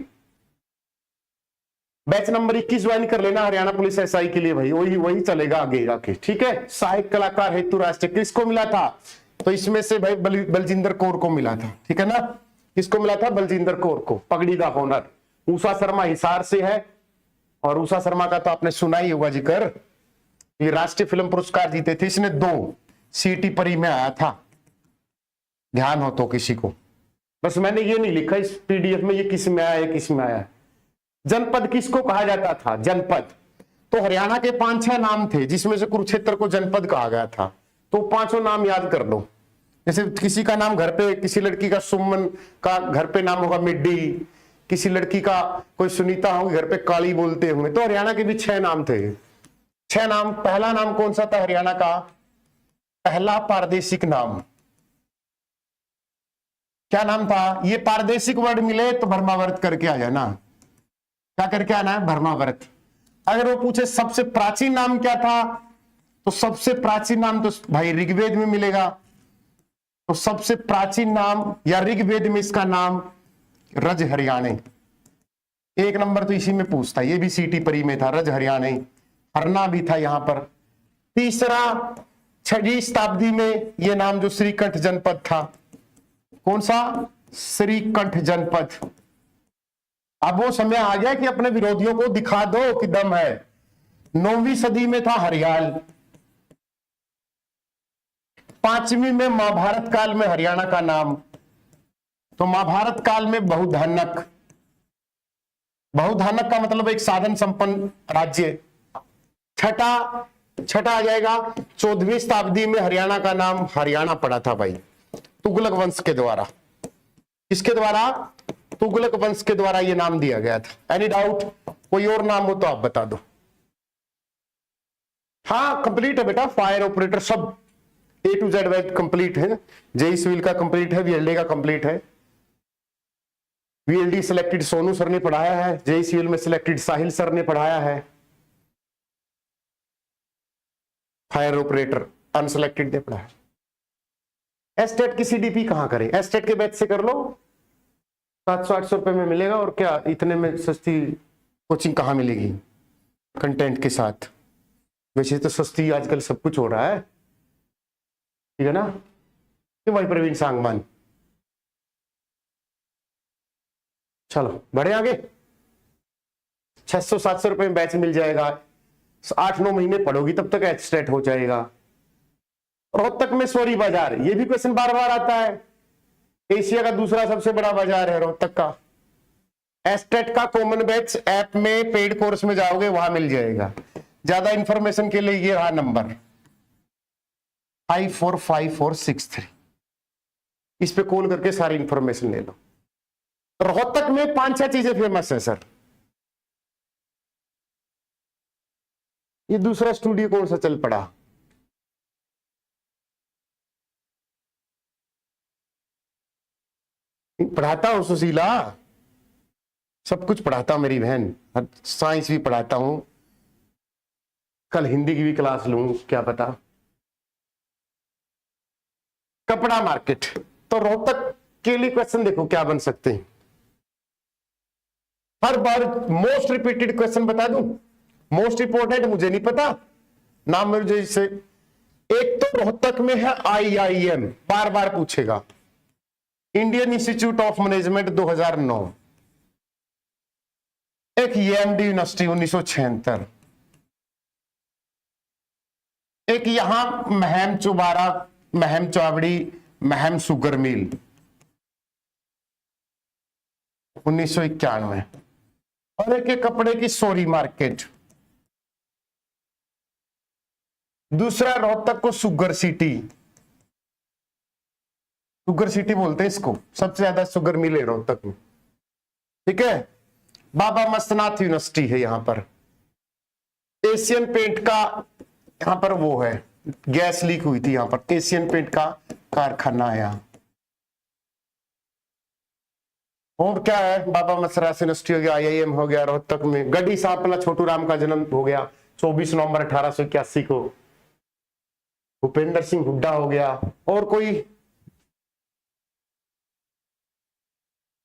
बैच नंबर 21 ज्वाइन कर लेना हरियाणा पुलिस एसआई के लिए भाई, वही चलेगा आगे जाके, ठीक है। सहायक कलाकार हेतु राष्ट्रीय किसको मिला था? तो इसमें से भाई बलजिंदर कौर को मिला था, ठीक है ना। किसको मिला था? बलजिंदर कौर को, पगड़ी दा ऑनर। उषा शर्मा हिसार से है, और उषा शर्मा का तो आपने सुना ही होगा जिक्र। ये राष्ट्रीय फिल्म पुरस्कार जीते थे इसने 2, सीटी परी में आया था, ध्यान हो तो किसी को। बस मैंने ये नहीं लिखा इस पीडीएफ में ये किस में आया है, किस में आया है। जनपद किसको कहा जाता था? जनपद। तो हरियाणा के 5-6 नाम थे जिसमें से कुरुक्षेत्र को जनपद कहा गया था। तो 5 नाम याद कर लो। जैसे किसी का नाम घर पे, किसी लड़की का सुमन का घर पे नाम होगा मिड्डी, किसी लड़की का कोई सुनीता होगी घर पे काली बोलते होंगे। तो हरियाणा के भी 6 नाम थे, 6 नाम। पहला नाम कौन सा था हरियाणा का? पहला पारदेशिक नाम क्या नाम था? ये पारदेशिक वर्ड मिले तो भरमावर्त करके आ जाना। क्या करके आना है? भरमावर्त। अगर वो पूछे सबसे प्राचीन नाम क्या था, तो सबसे प्राचीन नाम तो भाई ऋग्वेद में मिलेगा। तो सबसे प्राचीन नाम या ऋग्वेद में इसका नाम रज हरियाणे। 1 नंबर तो इसी में पूछता, ये भी सीटी परी में था, रज हरियाणे। हरना भी था यहां पर। तीसरा 6वीं शताब्दी में ये नाम जो श्रीकंठ जनपद था, कौन सा? श्रीकंठ जनपद। अब वो समय आ गया कि अपने विरोधियों को दिखा दो कि दम है। 9वीं सदी में था हरियाल। 5वीं में महाभारत काल में हरियाणा का नाम। तो महाभारत काल में बहुधानक, बहुधानक का मतलब एक साधन संपन्न राज्य। छठा आ जाएगा 14वीं शताब्दी में हरियाणा का नाम हरियाणा पड़ा था भाई, तुगलक वंश के द्वारा। किसके द्वारा? तुगलक वंश के द्वारा ये नाम दिया गया था। Any doubt? कोई और नाम हो तो आप बता दो। हाँ कंप्लीट है बेटा, फायर ऑपरेटर सब A to Z वेट कंप्लीट है। जेई सिविल का कंप्लीट है, वीएलडी का कंप्लीट है। वीएलडी सिलेक्टेड सोनू सर ने पढ़ाया है, जेई सिविल में सिलेक्टेड साहिल सर ने पढ़ाया है। फायर ऑपरेटर अनसिलेक्टेड ने पढ़ाया। एस्टेट की सीडीपी कहां करें? एस्टेट के बैच से कर लो, 700-800 रुपए में मिलेगा। और क्या इतने में सस्ती कोचिंग कहां मिलेगी कंटेंट के साथ? वैसे तो सस्ती आजकल सब कुछ हो रहा है, ठीक है ना। तो भाई प्रवीण सांगवान, चलो बढ़े आगे। 600-700 रुपए में बैच मिल जाएगा। 8-9 महीने पढ़ोगी तब तक एस्टेट हो जाएगा। रोहतक में सोरी बाजार, ये भी क्वेश्चन बार बार आता है। एशिया का दूसरा सबसे बड़ा बाजार है रोहतक का। एस्टेट का कॉमन बैच ऐप में पेड कोर्स में जाओगे वहां मिल जाएगा। ज्यादा इंफॉर्मेशन के लिए ये रहा नंबर 545463, इस पे कॉल करके सारी इंफॉर्मेशन ले लो। रोहतक में 5-6 चीजें फेमस है सर। ये दूसरा स्टूडियो कौन सा चल पड़ा? पढ़ाता हूं सुशीला, सब कुछ पढ़ाता हूं मेरी बहन, साइंस भी पढ़ाता हूं। कल हिंदी की भी क्लास लूं, क्या पता। कपड़ा मार्केट, तो रोहतक के लिए क्वेश्चन देखो क्या बन सकते हैं। हर बार मोस्ट रिपीटेड क्वेश्चन बता दूं, मोस्ट इंपोर्टेंट मुझे नहीं पता नाम मुझे इससे। एक तो रोहतक में है IIM, बार बार पूछेगा, इंडियन इंस्टीट्यूट ऑफ मैनेजमेंट 2009। एक EMD यूनिवर्सिटी 1976। एक यहां महम चुबारा, महम चावड़ी, महम शुगर मिल 1991। और एक कपड़े की सोरी मार्केट। दूसरा रोहतक को शुगर सिटी, शुगर सिटी बोलते हैं इसको, सबसे ज्यादा शुगर मिल है रोहतक में, ठीक है। बाबा मस्तनाथ यूनिवर्सिटी है यहां पर। एशियन पेंट का यहां पर वो है, गैस लीक हुई थी यहां पर, एशियन पेंट का कारखाना है यहां। और क्या है, बाबा मसरास यूनिवर्सिटी हो गया, IIM हो गया रोहतक में। गढ़ी सांपला छोटू राम का जन्म हो गया 24 नवंबर 1881 को। भूपेंद्र सिंह हुड्डा हो गया, और कोई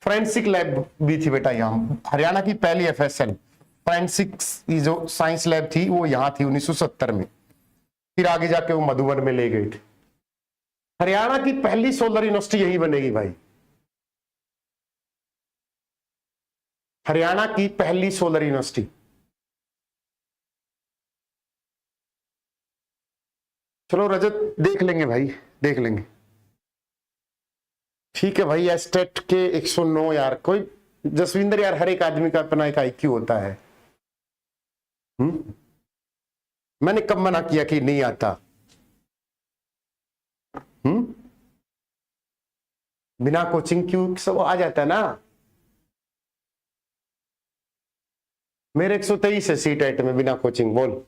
फोरेंसिक लैब भी थी बेटा यहाँ, हरियाणा की पहली एफएसएल फोरेंसिक जो साइंस लैब थी वो यहाँ थी 1970 में, फिर आगे जाके वो मधुबन में ले गए थे। हरियाणा की पहली सोलर यूनिवर्सिटी यही बनेगी भाई, हरियाणा की पहली सोलर यूनिवर्सिटी। चलो रजत देख लेंगे भाई, देख लेंगे। ठीक है भाई, एस्टेट के 109 यार, कोई जसविंदर यार, हर एक आदमी का अपना एक आईक्यू होता है। मैंने कब मना किया कि नहीं आता? बिना कोचिंग क्यों सब आ जाता है ना। मेरे 123 है सी टेट में बिना कोचिंग, बोल।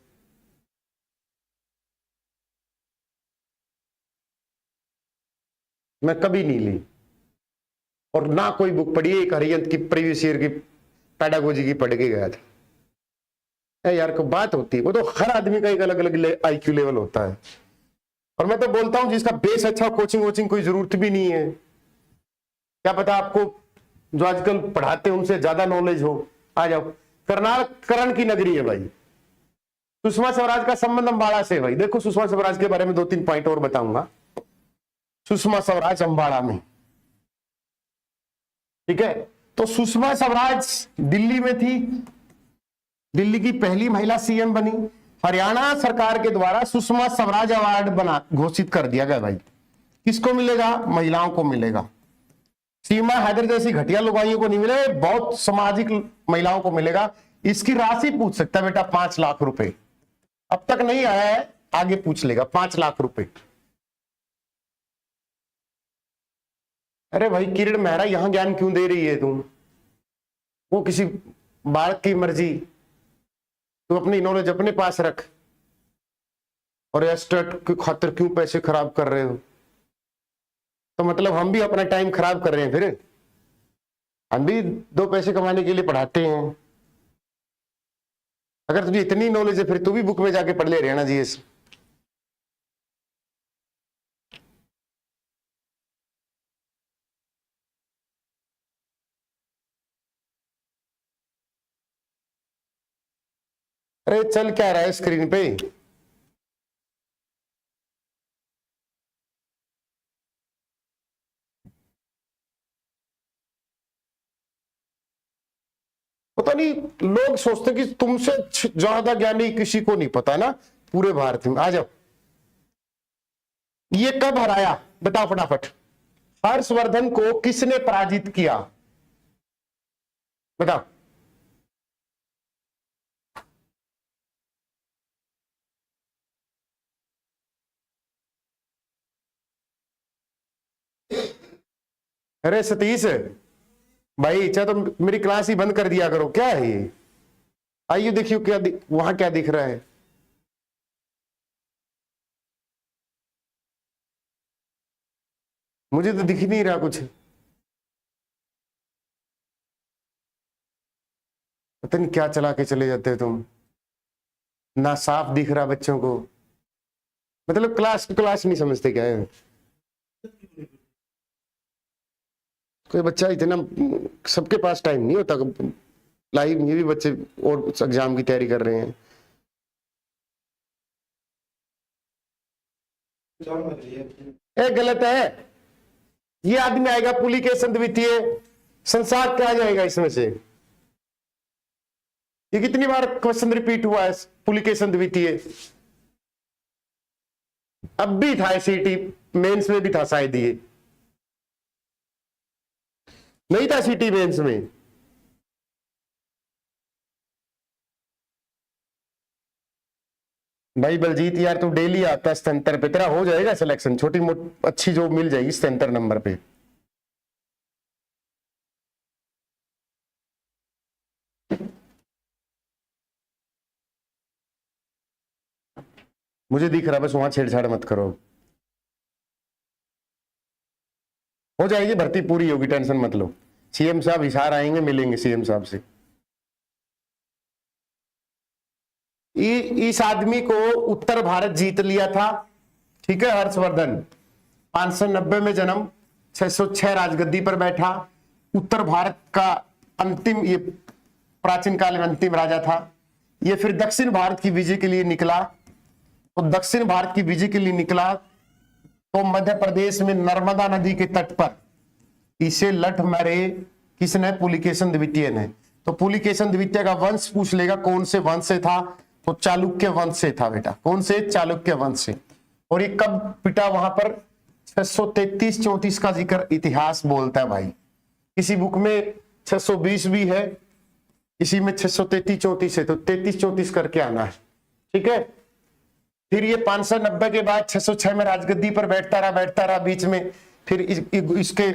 मैं कभी नहीं ली, और ना कोई बुक पढ़ी, एक हरियंत की प्रीवियस ईयर की पैडागोजी की पढ़ के गया था। यार को बात होती है, वो तो हर आदमी का एक अलग अलग आईक्यू लेवल होता है। और मैं तो बोलता हूं जिसका बेस अच्छा, कोचिंग वोचिंग कोई जरूरत भी नहीं है। क्या पता आपको जो आजकल पढ़ाते हैं उनसे ज्यादा नॉलेज हो। आ जाओ, करनाल करण की नगरी है भाई। सुषमा स्वराज का संबंध अम्बाड़ा से है भाई। देखो सुषमा स्वराज के बारे में 2-3 पॉइंट और बताऊंगा। सुषमा स्वराज अम्बाड़ा में, ठीक है। तो सुषमा स्वराज दिल्ली में थी, दिल्ली की पहली महिला सीएम बनी। हरियाणा सरकार के द्वारा सुषमा स्वराज अवार्ड बना घोषित कर दिया गया भाई। किसको मिलेगा? महिलाओं को मिलेगा। सीमा हैदर जैसी घटिया लुगाइयों को नहीं मिले, बहुत सामाजिक महिलाओं को मिलेगा। इसकी राशि पूछ सकता है बेटा, 5 लाख रुपए। अब तक नहीं आया है, आगे पूछ लेगा। 5 लाख रुपए। अरे भाई किरण मेहरा, यहां ज्ञान क्यों दे रही है तुम? वो किसी बालक की मर्जी, तुम अपनी नॉलेज अपने पास रख, और एस्टेट की खातिर क्यों पैसे खराब कर रहे हो? तो मतलब हम भी अपना टाइम खराब कर रहे हैं, फिर हम भी 2 पैसे कमाने के लिए पढ़ाते हैं। अगर तुझे इतनी नॉलेज है फिर तू भी बुक में जाके पढ़ ले हरियाणा जीएस। अरे चल क्या रहा है स्क्रीन पे? पता नहीं, लोग सोचते कि तुमसे ज्यादा ज्ञानी किसी को नहीं पता ना पूरे भारत में। आ जाओ, ये कब हराया बताओ फटाफट। हर्षवर्धन को किसने पराजित किया बताओ? अरे सतीश भाई, चाहे तो मेरी क्लास ही बंद कर दिया करो। क्या है ये? आइए देखियो क्या वहां क्या दिख रहा है। मुझे तो दिख ही नहीं रहा कुछ। पता नहीं क्या चला के चले जाते हो तुम। ना साफ दिख रहा बच्चों को, मतलब क्लास नहीं समझते क्या है? कोई बच्चा इतना, सबके पास टाइम नहीं होता लाइव। ये भी बच्चे और एग्जाम की तैयारी कर रहे हैं। ए गलत है। ये आदमी आएगा पुलिकेशन द्वितीय, संसार क्या आ जाएगा इसमें से? ये कितनी बार क्वेश्चन रिपीट हुआ है? पुलिकेशन द्वितीय अब भी था, सीटी मेंस में भी था शायद। ये नहीं था सिटी मेंस में? भाई बलजीत यार, तू डेली आता सेंटर पे, तेरा हो जाएगा सिलेक्शन। छोटी मोटी अच्छी जॉब मिल जाएगी सेंटर नंबर पे। मुझे दिख रहा, बस वहां छेड़छाड़ मत करो। हो जाएगी भर्ती, पूरी होगी, टेंशन मत लो। सीएम साहब हिसार आएंगे, मिलेंगे सीएम साहब से। इस आदमी को उत्तर भारत जीत लिया था, ठीक है। हर्षवर्धन 590 में जन्म, 606 राजगद्दी पर बैठा, उत्तर भारत का अंतिम, ये प्राचीन काल में अंतिम राजा था। ये फिर दक्षिण भारत की विजय के लिए निकला, तो दक्षिण भारत की विजय के लिए निकला तो मध्य प्रदेश में नर्मदा नदी के तट पर इसे लठ मारे किसने? पुलिकेशन द्वितीय ने। तो पुलिकेशन द्वितीय का वंश पूछ लेगा, कौन से वंश से था? तो चालुक्य वंश से था बेटा। कौन से? चालुक्य वंश से। और ये कब पिटा? वहां पर 633-34 का जिक्र इतिहास बोलता है भाई। किसी बुक में 620 भी है, इसी में 633-34 है, तो 33-34 करके आना है, ठीक है। फिर ये 590 के बाद 606 में राजगद्दी पर बैठता रहा बीच में। फिर इसके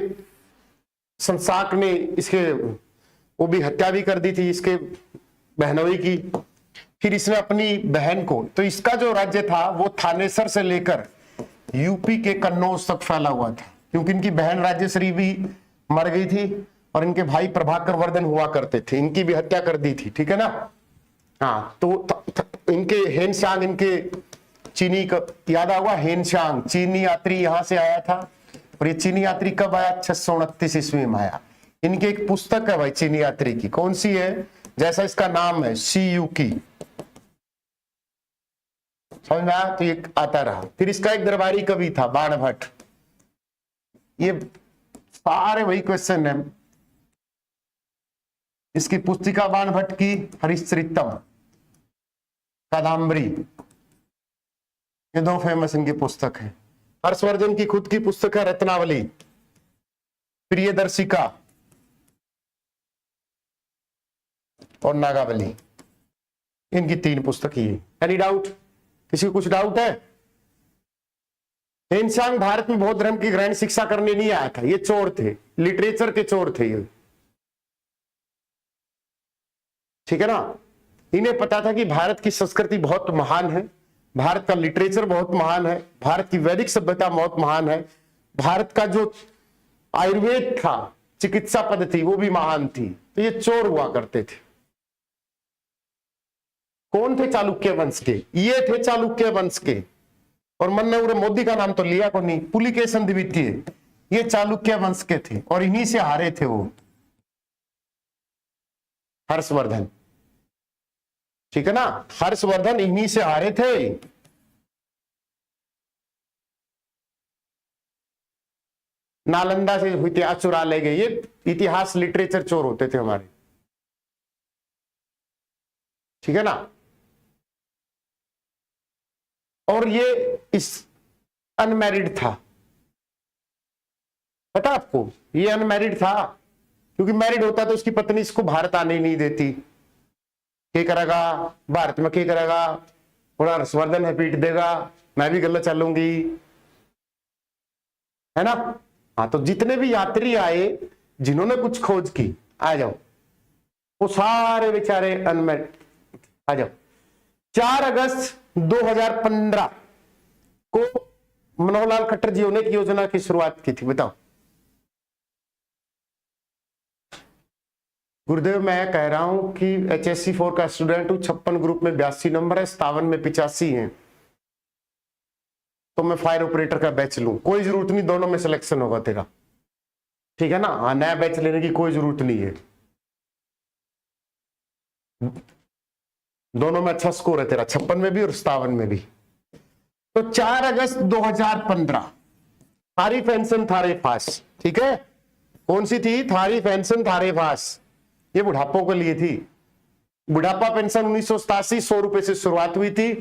संसाक ने इसके वो भी हत्या भी कर दी थी, इसके बहनोई की। फिर इसने अपनी बहन को, तो इसका जो राज्य था वो थानेसर से लेकर यूपी के कन्नौज तक फैला हुआ था, क्योंकि इनकी बहन राजेश्वरी भी मर गई थी और इनके भाई प्रभाकर वर्धन हुआ करते थे, इनकी भी हत्या कर दी थी, ठीक है ना। हाँ, तो इनके हेनशांग, इनके चीनी का याद हुआ, हेनशांग चीनी यात्री यहां से आया था। और ये चीनी यात्री कब आया? 629 ईस्वी में आया। इनकी एक पुस्तक है भाई चीनी यात्री की, कौन सी है? जैसा इसका नाम है, सीयू की, समझ में आया? तो ये आता रहा। फिर इसका एक दरबारी कवि था बाणभट्ट। ये सारे वही क्वेश्चन है। इसकी पुस्तिका बाणभट्ट की हरिश्चरितम, कादम्बरी, ये दो फेमस इनकी पुस्तक है। हर्षवर्धन की खुद की पुस्तक है रत्नावली, प्रियदर्शिका और नागावली। इनकी 3 पुस्तक ही है। Any doubt? किसी को कुछ डाउट है? हेनशांग भारत में बौद्ध धर्म की ग्रहण शिक्षा करने नहीं आया था, ये चोर थे, लिटरेचर के चोर थे ये, ठीक है ना। इन्हें पता था कि भारत की संस्कृति बहुत महान है, भारत का लिटरेचर बहुत महान है, भारत की वैदिक सभ्यता बहुत महान है, भारत का जो आयुर्वेद था, चिकित्सा पद्धति वो भी महान थी। तो ये चोर हुआ करते थे। कौन थे? चालुक्य वंश के। ये थे चालुक्य वंश के। और मनोहर मोदी का नाम तो लिया को नहीं, पुलिकेशन द्वितीय, ये चालुक्य वंश के थे और इन्हीं से हारे थे वो हर्षवर्धन, ठीक है ना। हर्षवर्धन इन्हीं से हारे थे। नालंदा से इतिहास चुरा ले गए, ये इतिहास लिटरेचर चोर होते थे हमारे, ठीक है ना। और ये इस अनमैरिड था, पता आपको? ये अनमैरिड था, क्योंकि मैरिड होता तो उसकी पत्नी इसको भारत आने ही नहीं देती। क्या करेगा भारत में? क्या करेगा? थोड़ा हर्षवर्धन है, पीट देगा, मैं भी गलत चलूंगी, है ना। हाँ, तो जितने भी यात्री आए जिन्होंने कुछ खोज की, आ जाओ, वो सारे बेचारे अनमैरिड, आ जाओ। 4 अगस्त 2015 को मनोहर लाल खट्टर जी ने एक योजना की शुरुआत की थी, बताओ। गुरुदेव मैं कह रहा हूं कि HSC 4 का स्टूडेंट हूं, 56 ग्रुप में 82 नंबर है, 57 में 85 है, तो मैं फायर ऑपरेटर का बैच लूं। कोई जरूरत नहीं, दोनों में सिलेक्शन होगा तेरा, ठीक है ना। हाँ, नया बैच लेने की कोई जरूरत नहीं है, दोनों में अच्छा स्कोर है तेरा, 56 में भी और 57 में भी। तो 4 अगस्त 2015 थारी पेंशन थारे पास, ठीक है। कौन सी थी? थारी पेंशन थारे पास, ये बुढ़ापों के लिए थी। बुढ़ापा पेंशन 1987 100 रुपए से शुरुआत हुई थी।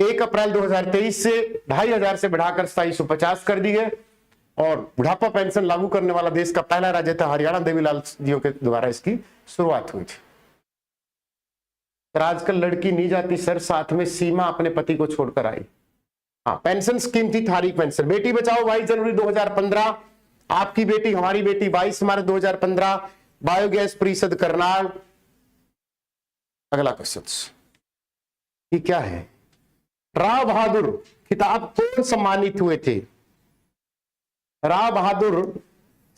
1 अप्रैल 2023 से 2500 से बढ़ाकर 2750 कर दी है। और बुढ़ापा पेंशन लागू करने वाला देश का पहला राज्य था हरियाणा, देवीलाल जी के द्वारा इसकी शुरुआत हुई थी। पर आजकल लड़की नहीं जाती सर, साथ में सीमा अपने पति को छोड़कर आई। हाँ, पेंशन स्कीम थी थारी पेंशन। बेटी बचाओ 22 जनवरी 2015, आपकी बेटी हमारी बेटी 22 मार्च 2015, बायोगैस परिषद करनाल। अगला क्वेश्चन, ये क्या है? राव बहादुर खिताब कौन सम्मानित हुए थे? राव बहादुर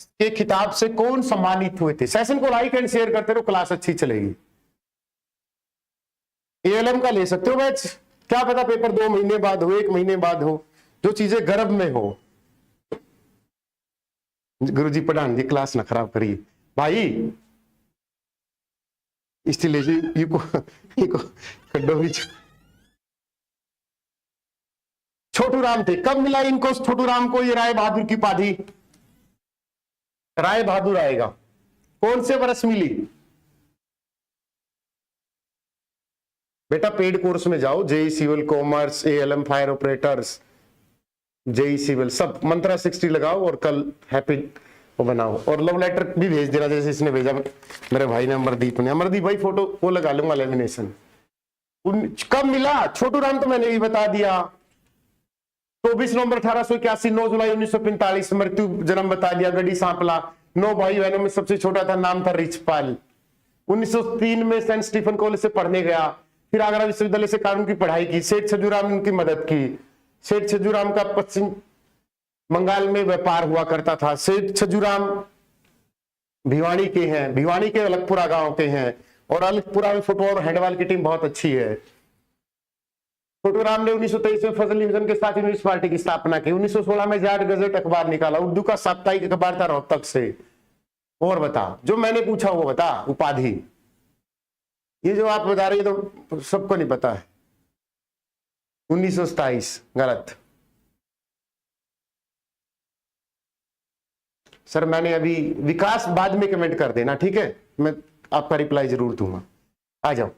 के खिताब से कौन सम्मानित हुए थे? सेशन को लाइक एंड शेयर करते रहो, क्लास अच्छी चलेगी। ALM का ले सकते हो बैच, क्या पता पेपर 2 महीने बाद हो, 1 महीने बाद हो, जो चीजें गर्भ में हो। गुरुजी पढ़ान जी क्लास ना खराब करिए भाई, इसलिए इको खड्डो भी। छोटू राम थे, कब मिला इनको छोटू राम को ये राय बहादुर की उपाधि? राय बहादुर आएगा, कौन से वर्ष मिली? बेटा पेड कोर्स में जाओ, JE civil, commerce, ALM, fire operators, JE civil, सब मंत्रा 60 लगाओ और कल हैप्पी वो बनाओ। और लव लेटर भी भेज देना जैसे इसने भेजा मेरे भाई ने, अमरदीप ने। अमरदीप भाई फोटो वो लगा लूंगा लेमिनेशन। कब मिला छोटू राम? तो मैंने भी बता दिया, 24 नवंबर 1881, 9 जुलाई 1945 मृत्यु, जन्म बता दिया गढ़ी सांपला। 9 भाई बहनों में सबसे छोटा था, नाम था रिचपाल। 1903 में सेंट स्टीफन कॉलेज से पढ़ने गया, फिर आगरा विश्वविद्यालय से कानून की पढ़ाई की। सेठ छज्जूराम ने उनकी मदद की। सेठ छज्जूराम का पश्चिम बंगाल में व्यापार हुआ करता था। सेठ छज्जूराम भिवानी के हैं, भिवानी के अलगपुरा गांव के हैं, और अलगपुरा में फुटबॉल और हैंडबॉल की टीम बहुत अच्छी है। छोटू राम ने 1923 में फजल मिशन के साथ यूनिस्ट पार्टी की स्थापना की। 1916 में जाट गजट अखबार निकाला, उर्दू का साप्ताहिक अखबार था रोहतक से। और बता, जो मैंने पूछा वो बता उपाधि। ये जो आप बता रहे हैं तो सबको नहीं पता है। 1927 गलत। सर मैंने अभी विकास बाद में कमेंट कर देना, ठीक है, मैं आपका रिप्लाई जरूर दूंगा। आ जाओ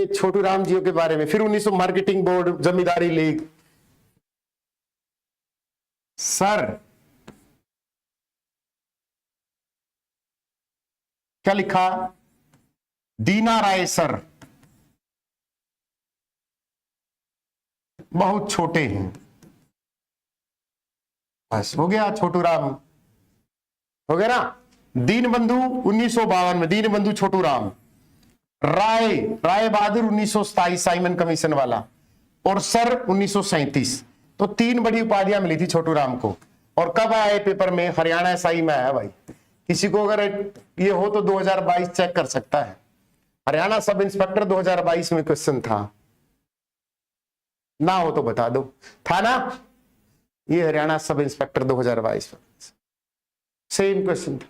छोटू राम जी के बारे में। फिर 1900 मार्केटिंग बोर्ड, जमींदारी लीग। सर क्या लिखा? दीना राय सर बहुत छोटे हैं, बस हो गया। छोटू राम हो गया ना। दीन बंधु 1952 में, दीन बंधु छोटू राम। राय बहादुर 1927 साइमन कमीशन वाला, और सर 1937। तो 3 बड़ी उपाधियां मिली थी छोटू राम को। और कब आया पेपर में? हरियाणा एसआई में आया भाई। किसी को अगर ये हो तो 2022 चेक कर सकता है। हरियाणा सब इंस्पेक्टर 2022 में क्वेश्चन था, ना हो तो बता दो। था ना? ये हरियाणा सब इंस्पेक्टर 2022 में सेम क्वेश्चन था।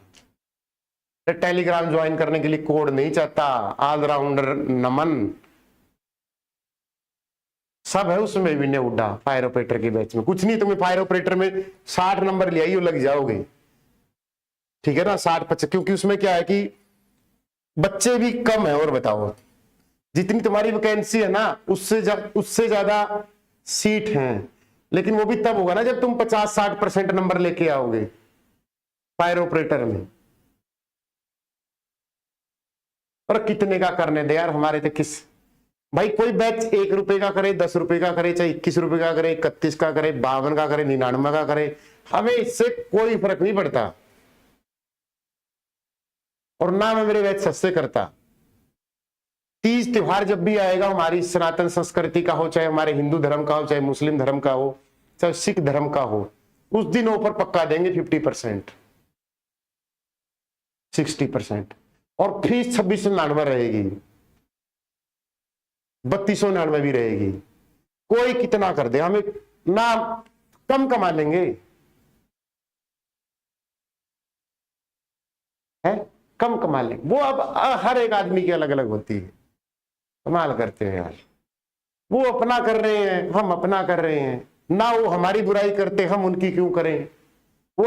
टेलीग्राम ज्वाइन करने के लिए कोड नहीं चाहता, ऑलराउंडर नमन सब है उसमें भी ने उड़ा। फायर ऑपरेटर की बैच में कुछ नहीं, तुम्हें फायर ऑपरेटर में 60 नंबर ले आइए लग जाओगे, ठीक है ना। 60-50, क्योंकि उसमें क्या है कि बच्चे भी कम है। और बताओ जितनी तुम्हारी वैकेंसी है ना उससे ज्यादा सीट हैं, लेकिन वो भी तब होगा ना जब तुम 50-60% नंबर लेके आओगे फायर ऑपरेटर में। और कितने का करने दे यार हमारे तो किस भाई। कोई बैच 1 रुपए का करे, 10 रुपए का करे, चाहे 21 रुपए का करे, 31 का करे, 52 का करे, 99 का करे, हमें इससे कोई फर्क नहीं पड़ता। और ना मैं मेरे बैच सस्ते करता। तीज त्योहार जब भी आएगा, हमारी सनातन संस्कृति का हो, चाहे हमारे हिंदू धर्म का हो, चाहे मुस्लिम धर्म का हो, चाहे सिख धर्म का हो, उस दिन ऑफर पक्का देंगे 50%, 60%। और फीस 2699 रहेगी, 3299 भी रहेगी। कोई कितना कर दे, हमें ना कम कमा लेंगे है, कम कमा लेंगे। वो अब हर एक आदमी की अलग अलग होती है। कमाल करते हैं यार। वो अपना कर रहे हैं, हम अपना कर रहे हैं ना। वो हमारी बुराई करते, हम उनकी क्यों करें। वो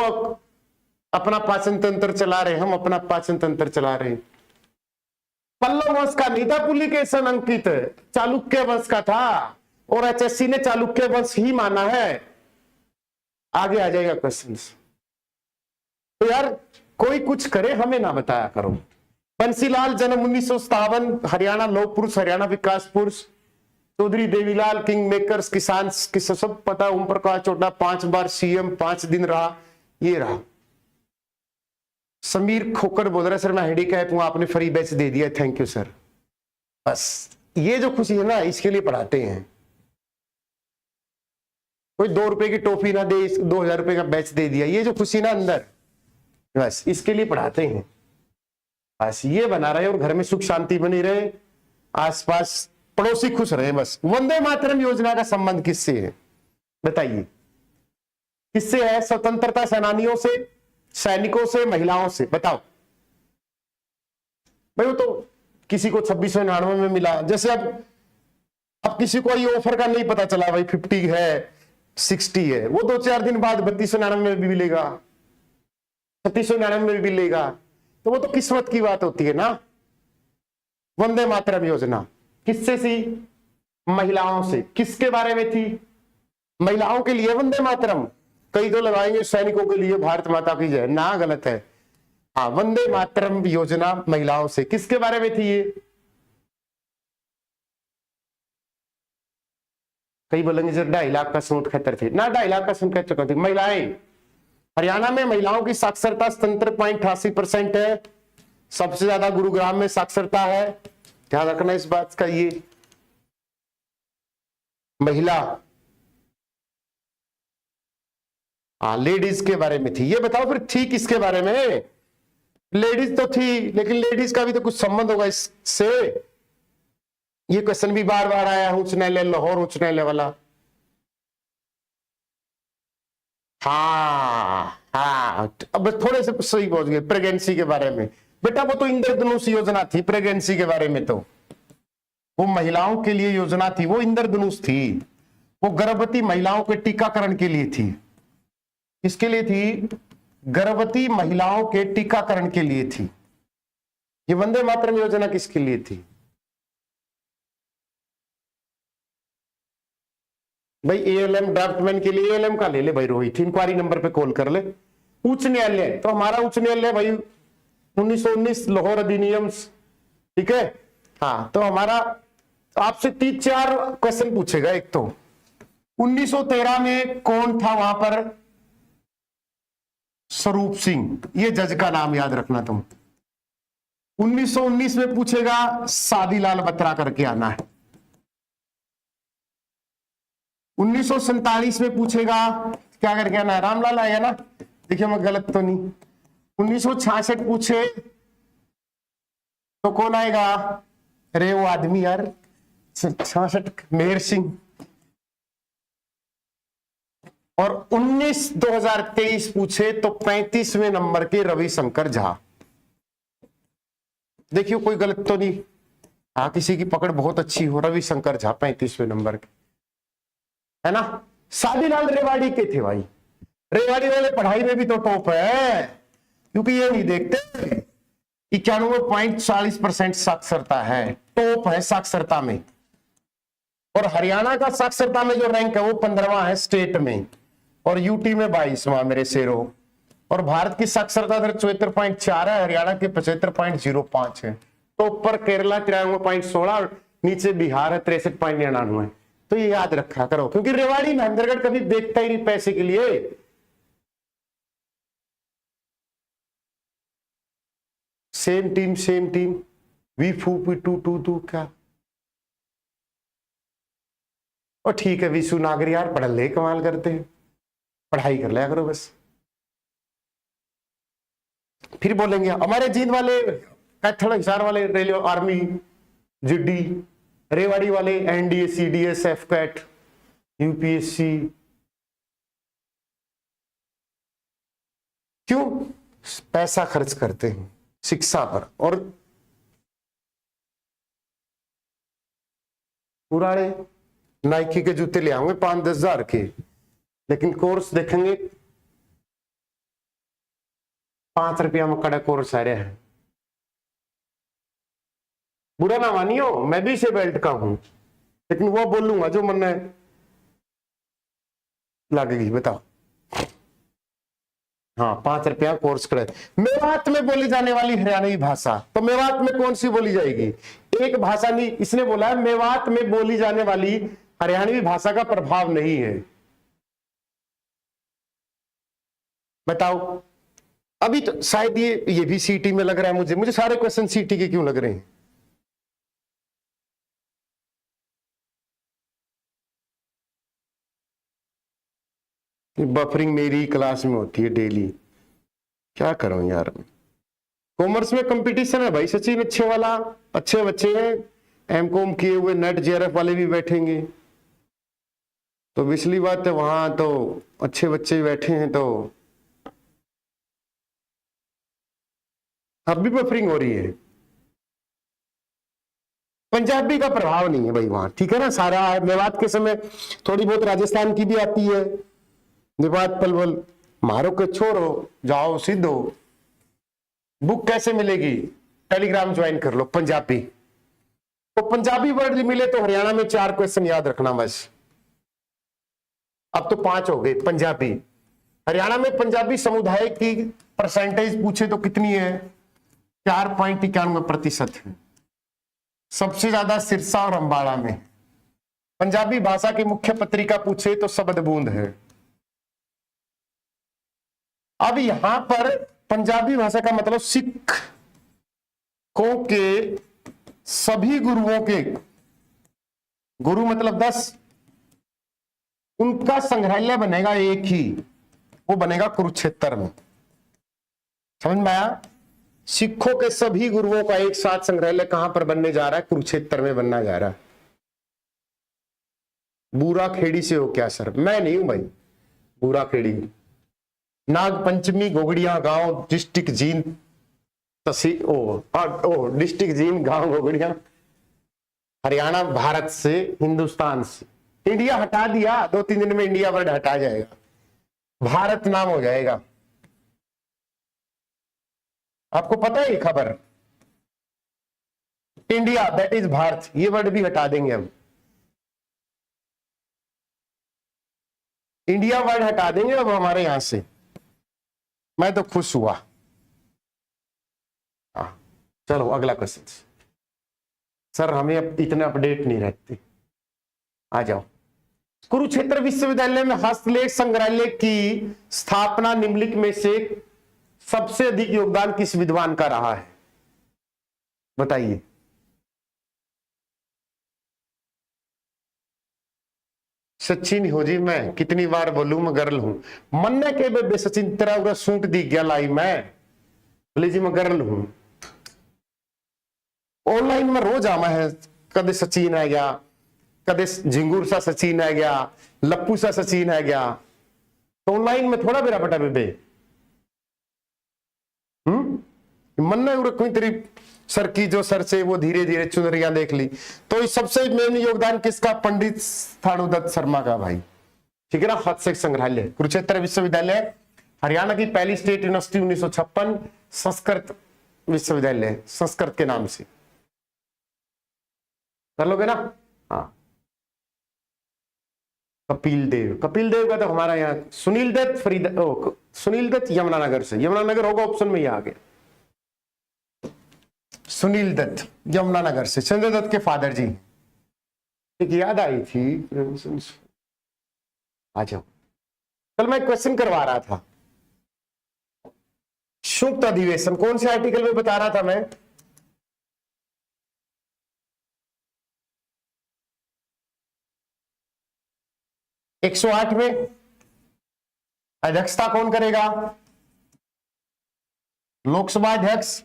अपना पाचन तंत्र चला रहे, हम अपना पाचन तंत्र चला रहे। पल्लव वंश का नहीं था पुलिकेशन अंकित, चालुक्य वंश का था। और एचएससी ने चालुक्य वंश ही माना है। आगे आ जाएगा क्वेश्चन। तो यार कोई कुछ करे, हमें ना बताया करो। बंसीलाल जन्म 1957, हरियाणा लौह पुरुष, हरियाणा विकास पुरुष। चौधरी देवीलाल किंग मेकर्स, किसान की सब पता। ओम प्रकाश चोपड़ा 5 बार सीएम, 5 दिन रहा। ये रहा समीर खोकर बोल रहा है सर मैं हैंडीकैप हूं, आपने फ्री बैच दे दिया, थैंक यू सर। बस ये जो खुशी है ना, इसके लिए पढ़ाते हैं। कोई 2 रुपए की टॉफी ना दे, 2000 रुपए का बैच दे दिया, ये जो खुशी ना अंदर, बस इसके लिए पढ़ाते हैं। बस ये बना रहे और घर में सुख शांति बनी रहे, आसपास पड़ोसी खुश रहे बस। वंदे मातरम योजना का संबंध किससे है बताइए? किससे है? स्वतंत्रता सेनानियों से, सैनिकों से, महिलाओं से? बताओ भाई। वो तो किसी को 2699 में मिला। जैसे अब किसी को ये ऑफर का नहीं पता चला भाई 50 है 60 है, वो 2-4 दिन बाद 3299 में भी मिलेगा, 3699 में भी मिलेगा। तो वो तो किस्मत की बात होती है ना। वंदे मातरम योजना किससे थी? महिलाओं से। किसके बारे में थी? महिलाओं के लिए वंदे मातरम। कई तो लगाएंगे सैनिकों के लिए भारत माता की जय, ना, गलत है। हाँ, वंदे मातरम योजना महिलाओं से। किसके बारे में थी ये? कई बोलेंगे सर 2.5 लाख का सूट खतर थे ना, 2.5 लाख का सूट खतर थी। महिलाएं, हरियाणा में महिलाओं की साक्षरता 77.88% है। सबसे ज्यादा गुरुग्राम में साक्षरता है, ध्यान रखना इस बात का। ये महिला, हाँ, लेडीज के बारे में थी। ये बताओ फिर थी किसके बारे में? लेडीज तो थी, लेकिन लेडीज का भी तो कुछ संबंध होगा इससे। ये क्वेश्चन भी बार बार आया उच्च न्यायालय, लाहौर उच्च न्यायालय वाला। हाँ, अब थोड़े से सही पहुंच गए। प्रेगनेंसी के बारे में बेटा, वो तो इंद्रधनुष योजना थी। प्रेगनेंसी के बारे में तो वो महिलाओं के लिए योजना थी, वो इंद्रधनुष थी। वो गर्भवती महिलाओं के टीकाकरण के लिए थी। किसके लिए थी? गर्भवती महिलाओं के टीकाकरण के लिए थी। ये वंदे मातरम योजना किसके लिए थी भाई? एएलएम ड्राफ्टमैन के लिए। एएलएम का ले ले भाई रोहित, इंक्वायरी नंबर पे कॉल कर ले। उच्च न्यायालय तो हमारा उच्च न्यायालय भाई 1919 लाहौर अधिनियम, ठीक है। हाँ, तो हमारा आपसे 3-4 क्वेश्चन पूछेगा। एक तो 1913 में कौन था वहां पर? स्वरूप सिंह, ये जज का नाम याद रखना तुम। 1919 में पूछेगा शादीलाल बत्रा करके आना है। 1947 में पूछेगा क्या करके आना है? रामलाल आएगा ना? देखिए मैं गलत तो नहीं। 1966 पूछे तो कौन आएगा? अरे वो आदमी यार, 66 मेहर सिंह। और 2023 पूछे तो 35वें नंबर के रविशंकर झा। देखियो कोई गलत तो नहीं। हाँ, किसी की पकड़ बहुत अच्छी हो। रविशंकर झा 35वें नंबर के, है ना। शादीलाल रेवाड़ी के थे भाई। रेवाड़ी वाले पढ़ाई में भी तो टॉप है, क्योंकि ये नहीं देखते 91.40% साक्षरता है, टॉप है साक्षरता में। और हरियाणा का साक्षरता में जो रैंक है वो 15वां है स्टेट में, और यूटी में 22वां मेरे शेरों। और भारत की साक्षरता दर 74.4 है, हरियाणा के 75.05 है। टॉप पर केरला 93.16, नीचे बिहार है 63.99। तो ये याद रखा करो, क्योंकि रेवाड़ी महेंद्रगढ़ कभी देखता ही नहीं पैसे के लिए। सेम टीम वी फू पी टू क्या। और ठीक है विशु नागर यार, पढ़ ले, कमाल करते हैं, पढ़ाई कर लिया करो बस। फिर बोलेंगे हमारे जींद वाले, कैथल हिसार वाले, रेलवे, आर्मी, जीडी, रेवाड़ी वाले एनडीए, सीडीएस, एफकैट, यूपीएससी। क्यों? पैसा खर्च करते हैं शिक्षा पर। और पुराने नाइकी के जूते ले आएंगे 5-10 हजार के, लेकिन कोर्स देखेंगे 5 रुपया में कड़ा कोर्स आ रहा है। बुरा ना मानियो, मैं भी से बेल्ट का हूं, लेकिन वो बोलूंगा जो मन में लगेगी। बताओ। हाँ, 5 रुपया कोर्स करे। मेवात में बोली जाने वाली हरियाणवी भाषा, तो मेवात में कौन सी बोली जाएगी? एक भाषा नहीं, इसने बोला है मेवात में बोली जाने वाली हरियाणवी भाषा का प्रभाव नहीं है। बताओ। अभी तो शायद ये भी सीटी में लग रहा है। मुझे सारे क्वेश्चन सीटी के क्यों लग रहे हैं? बफरिंग मेरी क्लास में होती है डेली, क्या करूं यार। कॉमर्स में कंपटीशन है भाई सचिन, अच्छे वाला, अच्छे बच्चे हैं, एमकॉम किए हुए नेट जेआरएफ वाले भी बैठेंगे, तो पिछली बात है वहां तो अच्छे बच्चे बैठे हैं, तो अब भी बफरिंग हो रही है। पंजाबी का प्रभाव नहीं है भाई वहां, ठीक है ना। सारा मेवात के समय थोड़ी बहुत राजस्थान की भी आती है, मेवात पलवल, मारो के छोड़ो जाओ सीधो। बुक कैसे मिलेगी? टेलीग्राम ज्वाइन कर लो पंजाबी। तो पंजाबी वर्ड मिले तो हरियाणा में 4 क्वेश्चन याद रखना बस। अब तो 5 हो गए पंजाबी। हरियाणा में पंजाबी समुदाय की परसेंटेज पूछे तो कितनी है? 4.91% है। सबसे ज्यादा सिरसा और अंबाला में। पंजाबी भाषा की मुख्य पत्रिका पूछे तो शब्द बूंद है। अब यहां पर पंजाबी भाषा का मतलब सिखों के सभी गुरुओं के, गुरु मतलब 10, उनका संग्रहालय बनेगा एक ही, वो बनेगा कुरुक्षेत्र में। समझ में आया? सिखों के सभी गुरुओं का एक साथ संग्रहालय कहां पर बनने जा रहा है? कुरुक्षेत्र में बनना जा रहा है। बूरा खेड़ी से हो क्या सर? मैं नहीं हूं भाई बूरा खेड़ी। नाग पंचमी गोगड़िया गांव, डिस्ट्रिक्ट जींद डिस्ट्रिक्ट जींद गांव गोगड़िया, हरियाणा, भारत से, हिंदुस्तान से। इंडिया हटा दिया, 2-3 दिन में इंडिया वर्ड हटा जाएगा, भारत नाम हो जाएगा। आपको पता है ये खबर? इंडिया दैट इज भारत, ये वर्ड भी हटा देंगे हम। इंडिया वर्ड हटा देंगे अब हमारे यहां से। मैं तो खुश हुआ। चलो अगला क्वेश्चन। सर हमें अब इतने अपडेट नहीं रहते, आ जाओ। कुरुक्षेत्र विश्वविद्यालय में हस्तलेख संग्रहालय की स्थापना निम्नलिखित में से सबसे अधिक योगदान किस विद्वान का रहा है? बताइए। सचिन हो जी, मैं कितनी बार बोलूं मैं गर्ल हूं। मन्ने के बेबे सचिन तेरा उरा सूट दी गया लाई, मैं बोले जी मैं गर्ल हूं। ऑनलाइन में रोज आमा है, कदे सचिन आ गया, कदे झिंगुर सा सचिन आ गया, लप्पू सा सचिन आ गया। तो ऑनलाइन में थोड़ा बेरा बटा बेबे मन्ना उरा कोई तेरी सर की जो सर से वो धीरे धीरे चुनरियां देख ली। तो इस सबसे मेन योगदान किसका? पंडित स्थाणुदत्त शर्मा का भाई, ठीक है ना। हस्तलेख संग्रहालय कुरुक्षेत्र विश्वविद्यालय हरियाणा की पहली स्टेट यूनिवर्सिटी 1956, संस्कृत विश्वविद्यालय, संस्कृत के नाम से। कर लोगे ना? हाँ। कपिल देव का तो हमारा यहाँ सुनील दत्त सुनील दत्त यमुनानगर से, यमुनानगर होगा ऑप्शन में, यहाँ आ गया सुनील दत्त यमुनानगर से, संजय दत्त के फादर जी। एक याद आई थी, आ जाओ। कल मैं क्वेश्चन करवा रहा था, संयुक्त अधिवेशन कौन से आर्टिकल में बता रहा था मैं? एक 108 में अध्यक्षता कौन करेगा? लोकसभा अध्यक्ष,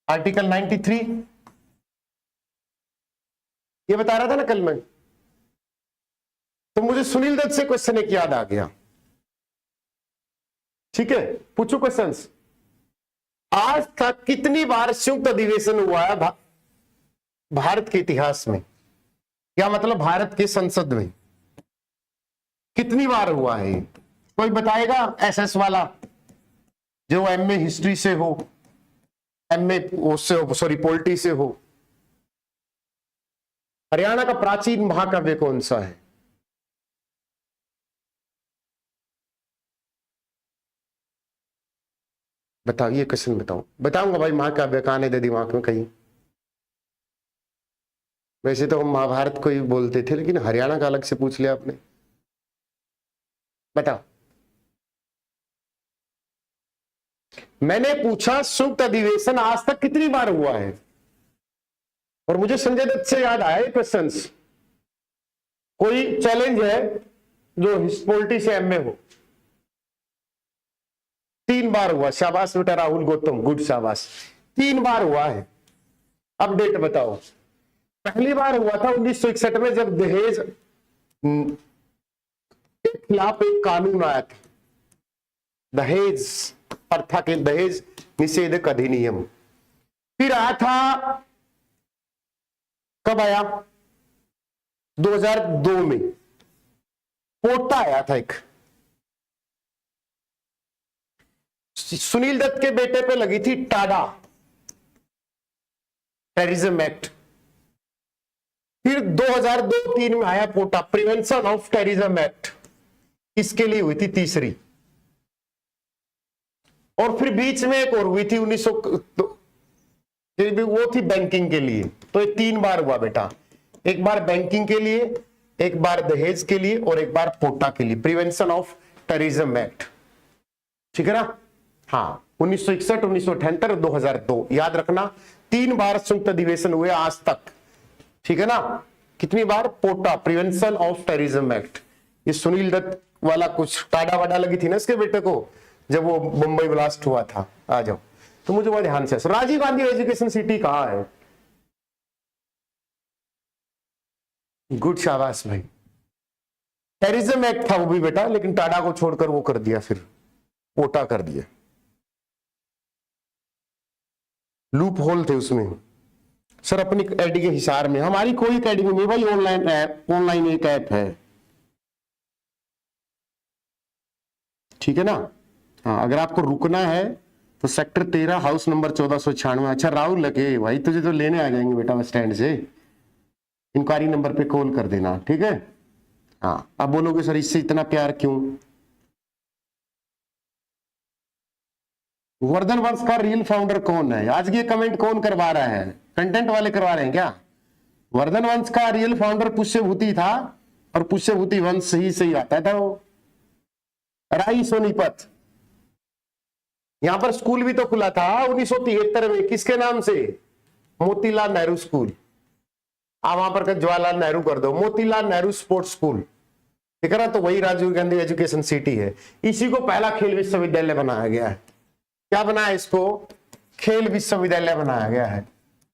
आर्टिकल 93। ये बता रहा था ना कल मैं। तो मुझे सुनील दत्त से क्वेश्चन एक याद आ गया, ठीक है। पूछो क्वेश्चंस। आज तक कितनी बार संयुक्त अधिवेशन हुआ है भारत के इतिहास में? क्या मतलब भारत के संसद में कितनी बार हुआ है? कोई बताएगा? एसएस वाला जो एमए हिस्ट्री से हो, एमए उससे हो, सॉरी पॉलिटी से हो। हरियाणा का प्राचीन महाकाव्य कौन सा है? बताओ, ये क्वेश्चन बताओ। बताऊंगा भाई, महाकाव्य का आने दे दिमाग में कहीं। वैसे तो हम महाभारत को ही बोलते थे, लेकिन हरियाणा का अलग से पूछ लिया आपने। बताओ। मैंने पूछा संयुक्त अधिवेशन आज तक कितनी बार हुआ है, और मुझे संजय दत्त से याद आया क्वेश्चन। कोई चैलेंज है जो पॉलिटी से एमए हो? 3 बार हुआ। शाबाश बेटा राहुल गौतम, गुड शाबाश, 3 बार हुआ है। अब डेट बताओ। पहली बार हुआ था 1961 में, जब दहेज के खिलाफ एक कानून आया था, दहेज प्रथा के दहेज निषेधक अधिनियम। फिर आया था, कब आया, 2002 में पोटा आया था एक, सुनील दत्त के बेटे पे लगी थी टाडा, टेररिज्म एक्ट। फिर 2002-3 में आया पोटा, प्रिवेंशन ऑफ टेररिज्म एक्ट, इसके लिए हुई थी तीसरी। और फिर बीच में एक और हुई थी 1900, वो थी बैंकिंग के लिए। तो ये 3 बार हुआ बेटा, एक बार बैंकिंग के लिए, एक बार दहेज के लिए, और एक बार पोटा के लिए, प्रिवेंशन ऑफ टेररिज्म एक्ट। ठीक है ना? हाँ, 1961, 1978 और 2002, याद रखना 3 बार संयुक्त अधिवेशन हुए आज तक। ठीक है ना? कितनी बार? पोटा, प्रिवेंशन ऑफ टेररिज्म एक्ट। ये सुनील दत्त वाला कुछ टाडा वाडा लगी थी ना इसके बेटे को, जब वो मुंबई ब्लास्ट हुआ था। आ जाओ, तो मुझे वो ध्यान से, राजीव गांधी एजुकेशन सिटी कहाँ है? गुड, शाबाश भाई। टेररिज्म एक्ट था वो भी बेटा, लेकिन टाडा को छोड़कर वो कर दिया, फिर पोटा कर दिया। लूप होल थे उसमें सर, अपनी एडी के हिसार में। हमारी कोई एकेडमी में भाई ऑनलाइन ऐप, ऑनलाइन एक ऐप है। ठीक है ना? हाँ, अगर आपको रुकना है तो सेक्टर 13 हाउस नंबर 1496। अच्छा राहुल लगे भाई, तुझे तो लेने आ जाएंगे बेटा बस स्टैंड से। इंक्वायरी नंबर पे कॉल कर देना, ठीक है? हाँ, अब बोलोगे सर इससे इतना प्यार क्यों? वर्धन वंश का रियल फाउंडर कौन है? आज ये कमेंट कौन करवा रहा है? कंटेंट वाले करवा रहे हैं क्या? वर्धन वंश का रियल फाउंडर पुष्यभूति था, और पुष्यभूति वंश ही से ही आता था वो, राई सोनीपत। यहां पर स्कूल भी तो खुला था 1973 में, किसके नाम से? मोतीलाल नेहरू स्कूल। आप वहां पर जवाहरलाल नेहरू कर दो, मोतीलाल नेहरू स्पोर्ट्स स्कूल। ठीक है ना? तो वही राजीव गांधी एजुकेशन सिटी है। इसी को पहला खेल विश्वविद्यालय बनाया गया है। क्या बनाया इसको? खेल विश्वविद्यालय बनाया गया है,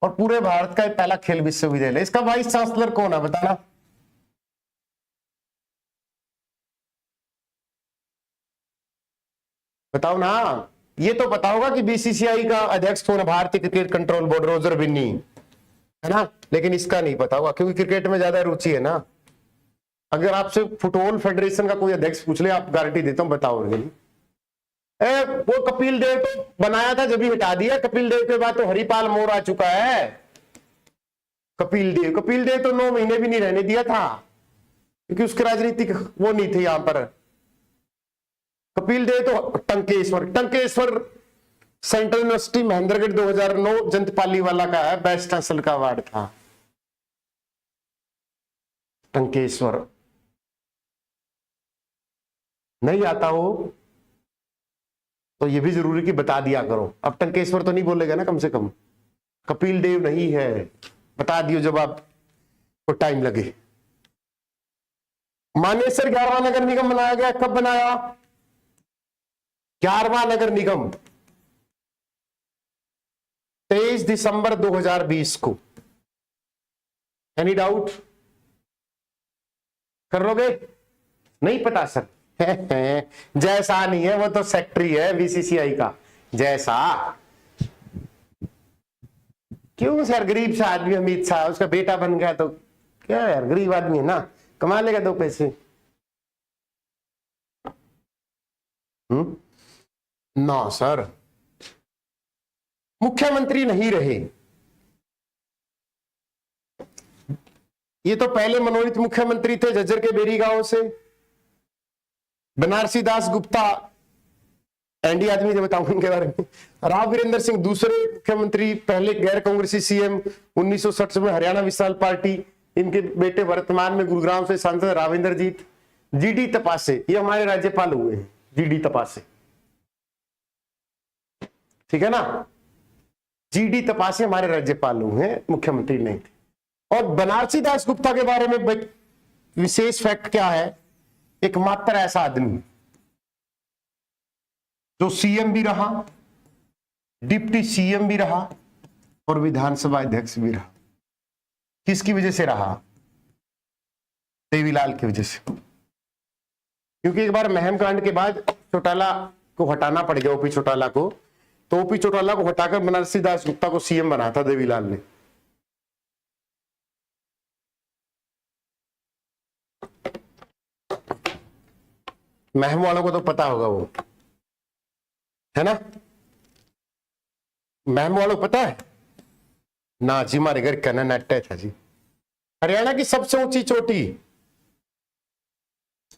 और पूरे भारत का पहला खेल विश्वविद्यालय। इसका वाइस चांसलर कौन है बताना? बताओ ना, ये तो पता होगा कि बीसीसीआई का अध्यक्ष कौन है? भारतीय cricket control board, Roger Binny, है ना? लेकिन इसका नहीं पता होगा, क्योंकि क्रिकेट में ज्यादा रुचि है ना। अगर आपसे फुटबॉल फेडरेशन का कोई अध्यक्ष पूछ ले, आप गारंटी देता हूं बताओगे नहीं। वो कपिल देव तो बनाया था, जब भी हटा दिया। कपिल देव के बाद तो हरिपाल मोर आ चुका है। कपिल देव तो 9 महीने भी नहीं रहने दिया था, क्योंकि उसके राजनीतिक वो नहीं थे यहां पर। कपिल देव तो टंकेश्वर सेंट्रल यूनिवर्सिटी महेंद्रगढ़ 2009 जंतपाली वाला का है, बेस्ट चांसलर का अवार्ड था टंकेश्वर। नहीं आता हो तो ये भी जरूरी कि बता दिया करो। अब टंकेश्वर तो नहीं बोलेगा ना, कम से कम कपिल देव नहीं है, बता दियो जब आपको टाइम लगे। मानेसर 11वां नगर निगम बनाया गया, कब बनाया? 11वां नगर निगम 23 दिसंबर 2020 को। Any doubt? कर लोगे? नहीं पता सर? जैसा नहीं है, वो तो सेक्रेटरी है बीसीसीआई का। जैसा क्यों सर? गरीब सा आदमी अमित शाह, उसका बेटा बन गया तो क्या यार, गरीब आदमी है ना, कमा लेगा 2 पैसे। ना सर, मुख्यमंत्री नहीं रहे। ये तो पहले मनोनीत मुख्यमंत्री थे झज्जर के बेरी गांव से, बनारसी दास गुप्ता। एनडी आदमी जो बताऊं उनके बारे में। राव वीरेंद्र सिंह दूसरे मुख्यमंत्री, पहले गैर कांग्रेसी सीएम 1960 में हरियाणा विशाल पार्टी। इनके बेटे वर्तमान में गुरुग्राम से सांसद राविंदरजीत। जीडी तपासे, ये हमारे राज्यपाल हुए हैं, जीडी तपासे। ठीक है ना? जीडी तपासे हमारे राज्यपाल हुए हैं, मुख्यमंत्री नहीं थे। और बनारसी दास गुप्ता के बारे में विशेष फैक्ट क्या है? एकमात्र ऐसा आदमी जो सीएम भी रहा, डिप्टी सीएम भी रहा, और विधानसभा अध्यक्ष भी रहा। किसकी वजह से रहा? देवीलाल की वजह से। क्योंकि एक बार महम कांड के बाद चौटाला को हटाना पड़ गया, ओपी चौटाला को, तो ओपी चौटाला को हटाकर बनारसी दास गुप्ता को सीएम बना था देवीलाल ने। महम वालों को तो पता होगा वो, है ना? महम वालों को पता है ना जी, हमारे घर कहना नेट था जी। हरियाणा की सबसे ऊंची चोटी,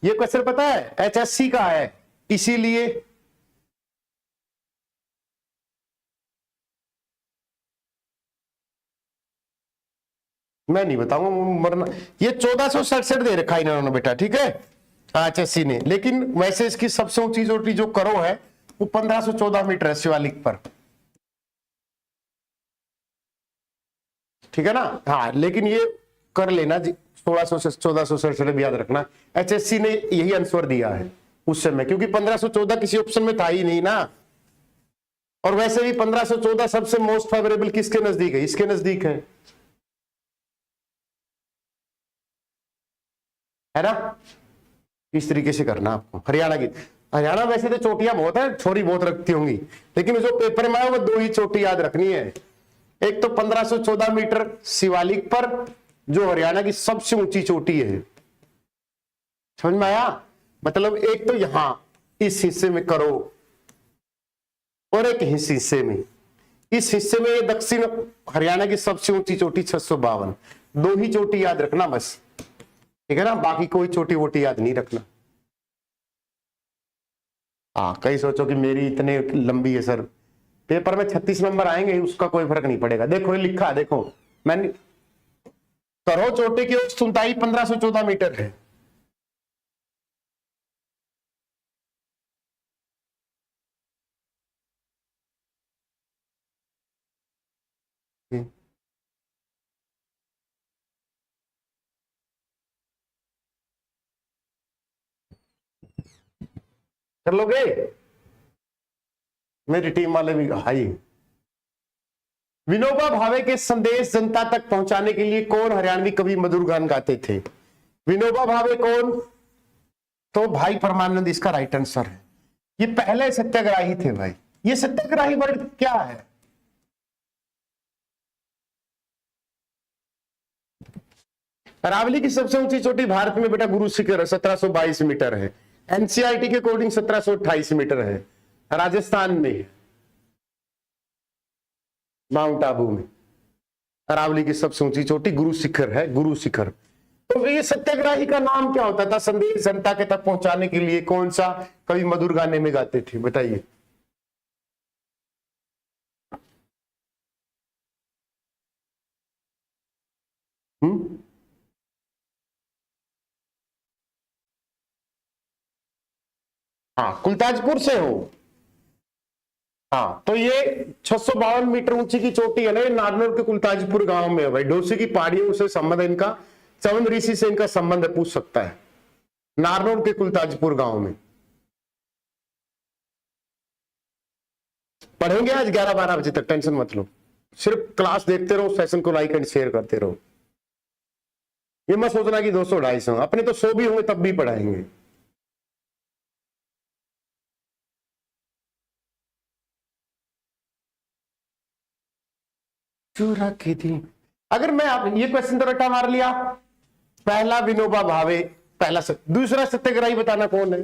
ये क्वेश्चन पता है एचएससी का है, इसीलिए मैं नहीं बताऊंगा मरना। ये 1467 दे रखा इन्होंने बेटा, ठीक है, एचएससी ने, लेकिन वैसे इसकी सबसे ऊंची चोटी जो करो है वो 1514 मीटर है शिवालिक पर, ठीक है ना? हाँ, लेकिन ये कर लेना जी, 1600 से 1467 भी याद रखना, एचएससी ने यही आंसर दिया है उस समय, क्योंकि 1514 किसी ऑप्शन में था ही नहीं ना। और वैसे भी 1514 सबसे मोस्ट फेवरेबल किसके नजदीक है? इसके नजदीक है ना? इस तरीके से करना आपको। हरियाणा वैसे तो चोटियां बहुत है, छोरी बहुत रखती होंगी, लेकिन जो पेपर में है वो 2 ही चोटी याद रखनी है। एक तो 1514 मीटर शिवालिक पर, जो हरियाणा की सबसे ऊंची चोटी है, समझ में आया? मतलब एक तो यहां इस हिस्से में करो और एक हिस्से में, इस हिस्से में ये दक्षिण हरियाणा की सबसे ऊंची चोटी 652, 2 ही चोटी याद रखना बस, ठीक है ना? बाकी कोई छोटी वोटी याद नहीं रखना। हाँ, कई सोचो कि मेरी इतने लंबी है सर, पेपर में 36 नंबर आएंगे, उसका कोई फर्क नहीं पड़ेगा। देखो ये लिखा है, देखो मैंने, करो चोटी की ऊंचाई 1514 मीटर है। कर लोगे? मेरी टीम वाले भी हाई। विनोबा भावे के संदेश जनता तक पहुंचाने के लिए कौन हरियाणवी कवि मधुर गान गाते थे? विनोबा भावे कौन? तो भाई परमानंद इसका राइट आंसर है। ये पहले सत्याग्रही थे भाई। ये सत्याग्रही वर्ड क्या है? अरावली की सबसे ऊंची चोटी भारत में बेटा गुरु शिखर है, 1722 मीटर है। एनसीईआरटी के अकॉर्डिंग 1728 मीटर है, राजस्थान में है, माउंट आबू में। अरावली की सबसे ऊंची चोटी गुरु शिखर है, गुरु शिखर। तो ये सत्याग्रही का नाम क्या होता था? संदेश जनता के तक पहुंचाने के लिए कौन सा कवि मधुर गाने में गाते थे, बताइए? हाँ, कुलताजपुर से हो। हाँ, तो ये 652 मीटर ऊंची की चोटी है ना, ये नारनौल के कुलताजपुर गांव में है भाई। डोसी की पहाड़ियों से संबंध है इनका, चवन ऋषि से इनका संबंध है, पूछ सकता है। नारनौल के कुलताजपुर गांव में पढ़ेंगे आज 11-12 बजे तक, टेंशन मत लो। सिर्फ क्लास देखते रहो, सेशन को लाइक एंड शेयर करते रहो। ये मत सोचना कि 200-250, अपने तो 100 भी होंगे तब भी पढ़ाएंगे। चूरा की थी। अगर मैं आप ये क्वेश्चन तो रट्टा मार लिया, पहला विनोबा भावे, पहला दूसरा सत्याग्रही बताना कौन है?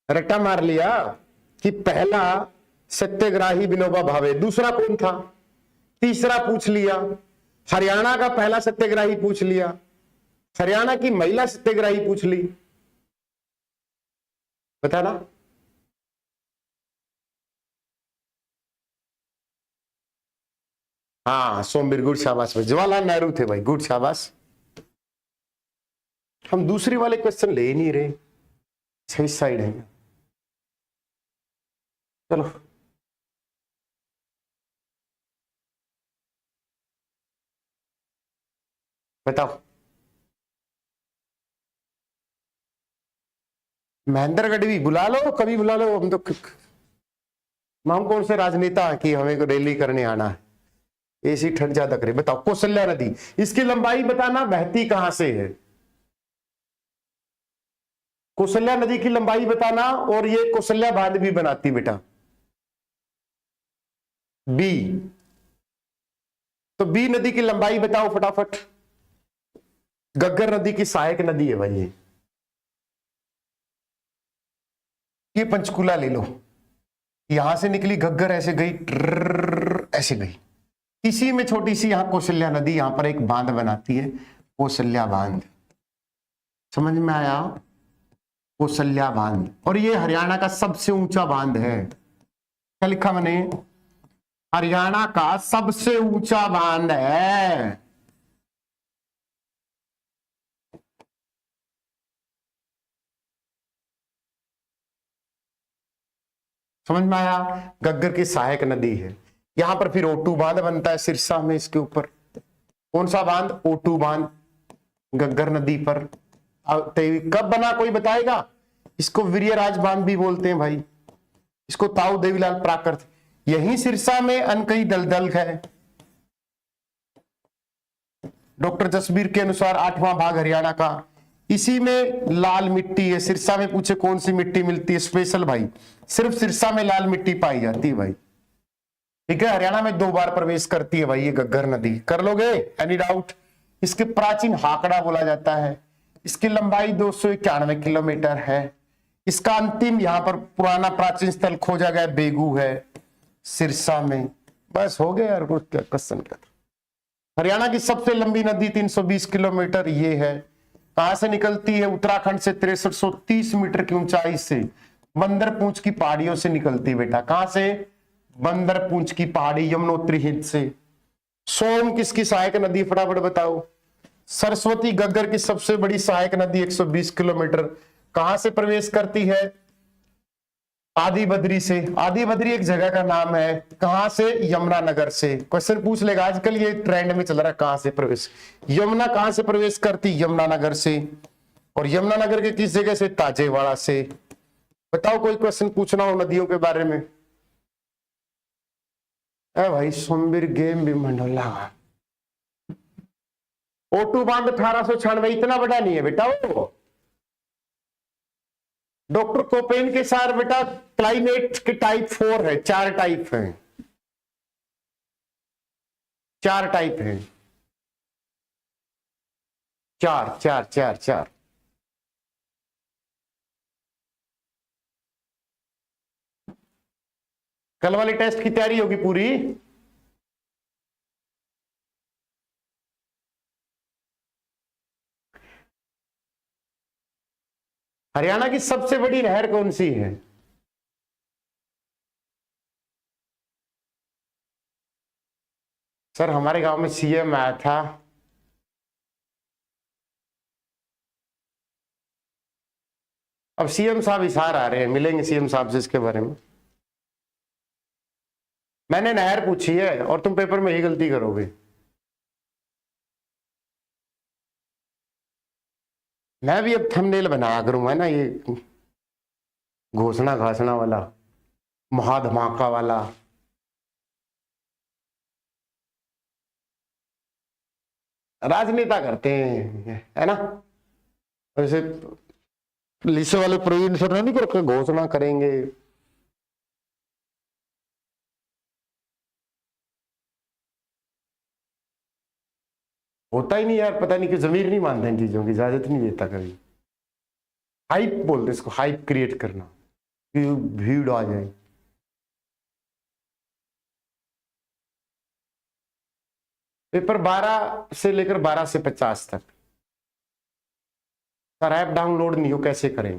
रट्टा मार लिया कि पहला सत्याग्रही विनोबा भावे, दूसरा कौन था? तीसरा पूछ लिया, हरियाणा का पहला सत्याग्रही पूछ लिया, हरियाणा की महिला सत्याग्रही पूछ ली, बताना। हाँ, सोमवीर, गुड शाबाश भाई। जवाहरलाल नेहरू थे भाई, गुड शाबाश। हम दूसरी वाले क्वेश्चन ले ही नहीं रहे, सही साइड है। चलो बताओ। महेंद्र गढ़वी बुला लो, कभी बुला लो। हम कौन से राजनेता कि हमें को रैली करने आना है? एसी ठंड ज्यादा करे। बताओ कौशल्या नदी, इसकी लंबाई बताना, बहती कहां से है? कौशल्या नदी की लंबाई बताना, और ये कौशल्या बांध भी बनाती बेटा। बी, तो बी नदी की लंबाई बताओ फटाफट। घग्गर नदी की सहायक नदी है भाई ये पंचकूला ले लो, यहां से निकली घग्गर, ऐसे गई ऐसे गई, इसी में छोटी सी यहां कौशल्या नदी यहां पर एक बांध बनाती है, कौशल्या बांध। समझ में आया? कौशल्या बांध। और ये हरियाणा का सबसे ऊंचा बांध है। क्या लिखा मैंने? हरियाणा का सबसे ऊंचा बांध है। समझ में आया? घग्गर की सहायक नदी है। यहां पर फिर ओटू बांध बनता है सिरसा में, इसके ऊपर। कौन सा बांध? ओटू बांध, घग्गर नदी पर। कब बना कोई बताएगा? इसको वीर्यराज बांध भी बोलते हैं भाई, इसको ताऊ देवीलाल प्राकृत। यही सिरसा में अनकई दलदल है। डॉक्टर जसबीर के अनुसार 8वां भाग हरियाणा का, इसी में लाल मिट्टी है। सिरसा में पूछे कौन सी मिट्टी मिलती है स्पेशल भाई, सिर्फ सिरसा में लाल मिट्टी पाई जाती है भाई। ठीक है, हरियाणा में 2 बार प्रवेश करती है भाई ये घग्गर नदी। कर लोगे? Any doubt? इसके प्राचीन हाकड़ा बोला जाता है। इसकी लंबाई 291 किलोमीटर है। इसका अंतिम यहां पर पुराना प्राचीन स्थल खोजा गया बेगू है, सिरसा में। बस हो गया यार, कुछ क्वेश्चन क्या था। हरियाणा की सबसे लंबी नदी 320 किलोमीटर ये है। कहां से निकलती है? उत्तराखंड से 6330 मीटर की ऊंचाई से, बंदरपूंछ की पहाड़ियों से निकलती बेटा। कहां से? बंदरपूंछ की पहाड़ी, यमुनोत्री हित से। सोम किसकी सहायक नदी, फटाफट बताओ। सरस्वती घग्गर की सबसे बड़ी सहायक नदी, 120 किलोमीटर। कहां से प्रवेश करती है? आदि बद्री से। आदि बद्री एक जगह का नाम है। कहां से? यमुनानगर से। क्वेश्चन पूछ लेगा, आजकल ये ट्रेंड में चल रहा है, कहां से प्रवेश। यमुना कहां से प्रवेश करती? यमुनानगर से। और यमुनानगर के किस जगह से? ताजेवाड़ा से। बताओ कोई क्वेश्चन पूछना हो नदियों के बारे में। भाई सोमवीर गेम भी मंडोला। ओटू बांध 1896, इतना बड़ा नहीं है बेटा वो। डॉक्टर कोपेन के साथ बेटा क्लाइमेट के टाइप 4 है, 4 टाइप हैं, 4 टाइप हैं, 4 4 4 4। कल वाली टेस्ट की तैयारी होगी पूरी। हरियाणा की सबसे बड़ी नहर कौन सी है? सर हमारे गांव में सीएम आया था, अब सीएम साहब हिसार आ रहे हैं, मिलेंगे सीएम साहब से इसके बारे में। मैंने नहर पूछी है और तुम पेपर में ही गलती करोगे। मैं भी अब थंबनेल बनाया करूंगा ना, ये घोषणा घासना वाला, महाधमाका वाला। राजनेता करते हैं है ना, वैसे लिसे वाले प्रवीण सर नहीं करके घोषणा करेंगे। होता ही नहीं यार, पता नहीं कि जमीर नहीं मानते इन चीजों की, इजाजत नहीं देता कभी। हाइप बोलते इसको, हाइप क्रिएट करना कि भीड़ आ जाए। पेपर 12 से लेकर 12 से 50 तक। सर ऐप डाउनलोड नहीं हो, कैसे करें?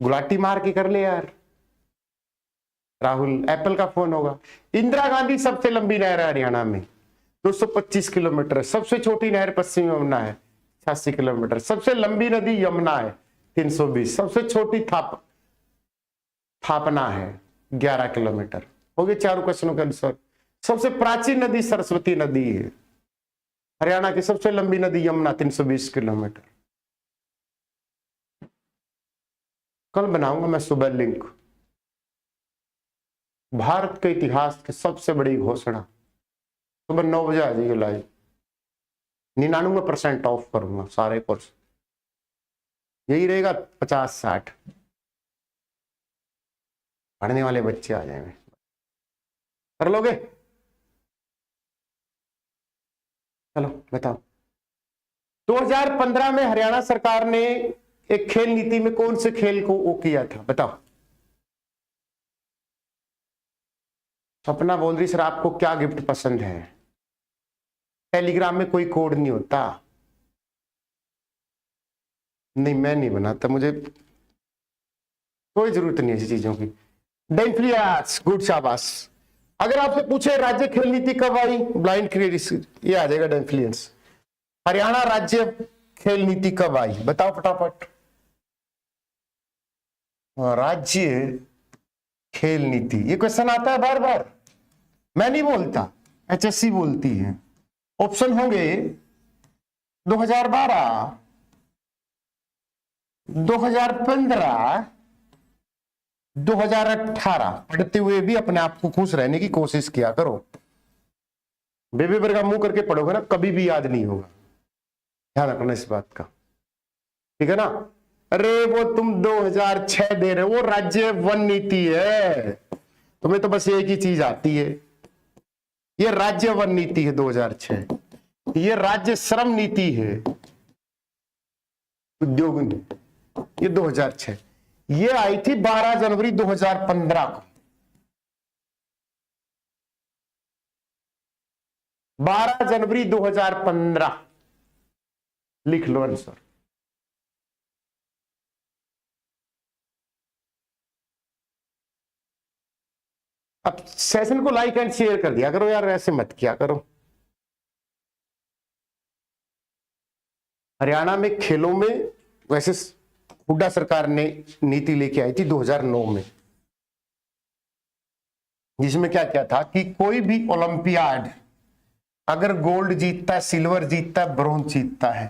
गुलाटी मार के कर ले यार। राहुल एप्पल का फोन होगा। इंदिरा गांधी सबसे लंबी नहर है हरियाणा में, 225 किलोमीटर। सबसे छोटी नहर पश्चिम यमुना है, 86 किलोमीटर। सबसे लंबी नदी यमुना है, 320। सबसे छोटी थापना है, 11 किलोमीटर। हो गए चारों क्वेश्चनों के अनुसार। सबसे प्राचीन नदी सरस्वती नदी है। हरियाणा की सबसे लंबी नदी यमुना, 320 किलोमीटर। कल बनाऊंगा मैं सुबह लिंक। भारत के इतिहास की सबसे बड़ी घोषणा सुबह 9 बजे आ जाइए लाइव। 99% ऑफ करूंगा सारे कोर्स, यही रहेगा 50-60। पढ़ने वाले बच्चे आ जाएंगे, कर लोगे? चलो बताओ। 2015 में हरियाणा सरकार ने एक खेल नीति में कौन से खेल को वो किया था, बताओ। सपना बोल रही सर आपको क्या गिफ्ट पसंद है? टेलीग्राम में कोई कोड नहीं होता। नहीं मैं नहीं बनाता, मुझे कोई जरूरत नहीं ऐसी चीजों की। डेंफ्लियास, गुड, शाबाश। अगर आपसे पूछे राज्य खेल नीति कब आई, ब्लाइंड क्रिएट, ये आ जाएगा डेंफ्लियंस। हरियाणा राज्य खेल नीति कब आई, बताओ फटाफट। राज्य खेल नीति, ये क्वेश्चन आता है बार बार, मैं नहीं बोलता, HSC बोलती है। ऑप्शन होंगे 2012, 2015, 2018। पढ़ते हुए भी अपने आप को खुश रहने की कोशिश किया करो। बेबे बर्गा मुंह करके पढ़ोगे ना, कभी भी याद नहीं होगा, ध्यान रखना इस बात का, ठीक है ना। अरे वो तुम 2006 दे रहे हो, वो राज्य वन नीति है, तुम्हें तो बस एक ही चीज आती है, ये राज्य वन नीति है 2006। ये राज्य श्रम नीति है उद्योग नीति, ये 2006। ये आई थी 12 जनवरी 2015 को, 12 जनवरी 2015, लिख लो आंसर। अब सेशन को लाइक एंड शेयर कर दिया करो यार, ऐसे मत किया करो। हरियाणा में खेलों में वैसे हुड्डा सरकार ने नीति लेके आई थी 2009 में, जिसमें क्या क्या था कि कोई भी ओलंपियाड अगर गोल्ड जीतता है, सिल्वर जीतता है, ब्रोंज जीतता है,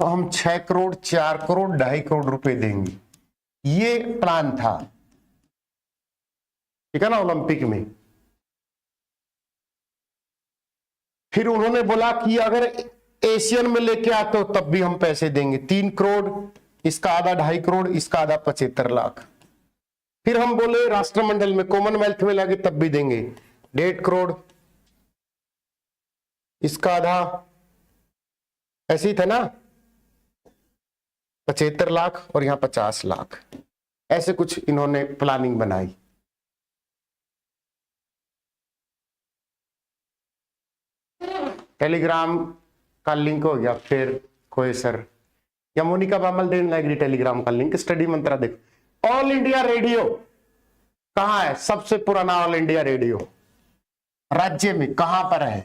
तो हम 6 करोड़, 4 करोड़, 2.5 करोड़ रुपए देंगे। ये प्लान था, ठीक है ना, ओलंपिक में। फिर उन्होंने बोला कि अगर एशियन में लेके आते हो तब भी हम पैसे देंगे, 3 करोड़, इसका आधा 2.5 करोड़, इसका आधा 75 लाख। फिर हम बोले राष्ट्रमंडल में, कॉमनवेल्थ में लाके तब भी देंगे 1.5 करोड़, इसका आधा, ऐसे ही था ना, 75 लाख और यहां 50 लाख, ऐसे कुछ इन्होंने प्लानिंग बनाई। टेलीग्राम का लिंक हो गया, फिर कोई सर या मोनिका बामल देने लगेगी टेलीग्राम का लिंक। स्टडी मंत्रा देखो। ऑल इंडिया रेडियो कहां है? सबसे पुराना ऑल इंडिया रेडियो राज्य में कहां पर है?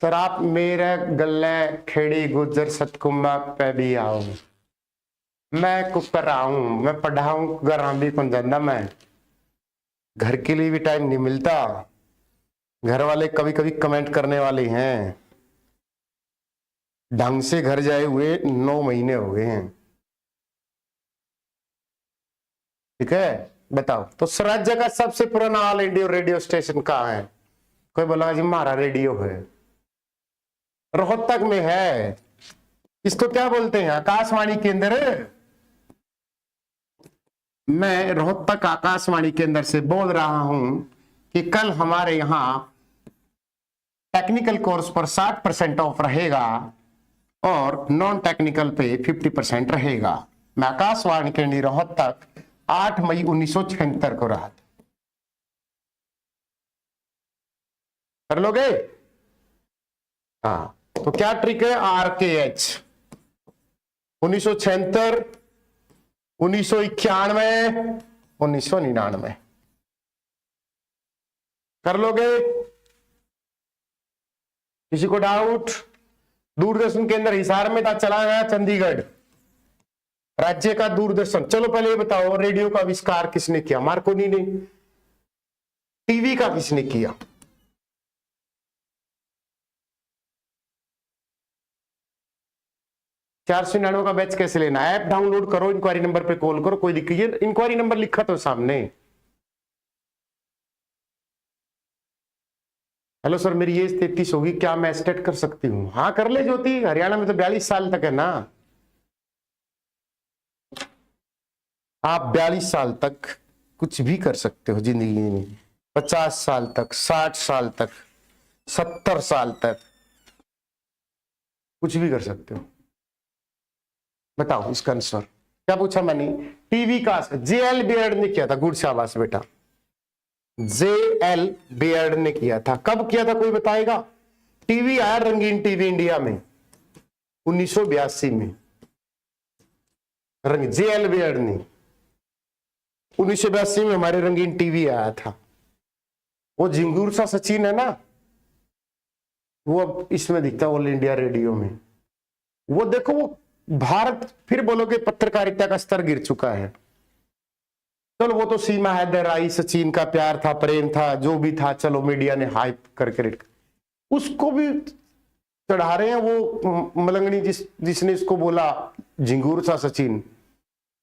सर आप मेरे गले खेड़ी गुजर सतकुंबा पे भी आओ, मैं कुकर आऊं, मैं पढ़ाऊं घर भी कौन जाना, मैं घर के लिए भी टाइम नहीं मिलता। घर वाले कभी कभी कमेंट करने वाले हैं, ढंग से घर जाए हुए 9 महीने हो गए हैं, ठीक है। बताओ तो राज्य का सबसे पुराना ऑल इंडिया रेडियो स्टेशन कहाँ है? कोई बोला जी हमारा रेडियो है, रोहतक में है। इसको क्या बोलते हैं? आकाशवाणी केंद्र। मैं रोहतक आकाशवाणी केंद्र से बोल रहा हूं कि कल हमारे यहां टेक्निकल कोर्स पर 60% ऑफ रहेगा और नॉन टेक्निकल पे 50% रहेगा। मैं आकाशवाणी केंद्र रोहतक 8 मई 1976 को रहा था। कर लोगे? हाँ, तो क्या ट्रिक है? RKH 1976, 1991, 1999। कर लोगे? किसी को डाउट? दूरदर्शन केंद्र हिसार में था, चला गया चंडीगढ़, राज्य का दूरदर्शन। चलो पहले ये बताओ, रेडियो का आविष्कार किसने किया? मार्कोनी ने। टीवी का किसने किया? $499 का बैच कैसे लेना? ऐप डाउनलोड करो, इंक्वायरी नंबर पे कॉल करो, कोई दिक्कत? इंक्वायरी नंबर लिखा तो सामने। हेलो सर, मेरी एज 33 होगी, क्या मैं स्टेट कर सकती हूँ? हाँ कर ले ज्योति, हरियाणा में तो 42 साल तक है ना। आप 42 साल तक कुछ भी कर सकते हो जिंदगी में, 50 साल तक, 60 साल तक, 70 साल तक कुछ भी कर सकते हो। बताओ इसका आंसर क्या पूछा मैंने? टीवी का जेएल बियर्ड ने किया था। गुड शाबाश बेटा, जेएल बियर्ड ने किया था। कब किया था कोई बताएगा? टीवी आया रंगीन टीवी इंडिया में 1982 में। जेएल बियर्ड ने 1982 में हमारे रंगीन टीवी आया था। वो झिंगूर सा सचिन है ना, वो अब इसमें दिखता है ऑल इंडिया रेडियो में। वो देखो, वो भारत, फिर बोलोगे पत्रकारिता का स्तर गिर चुका है। चलो वो तो सीमा हैदर आई, सचिन का प्यार था, प्रेम था, जो भी था, चलो मीडिया ने हाइप करके उसको भी चढ़ा रहे हैं। वो मलंगनी जिसने इसको बोला झिंगूर सा सचिन।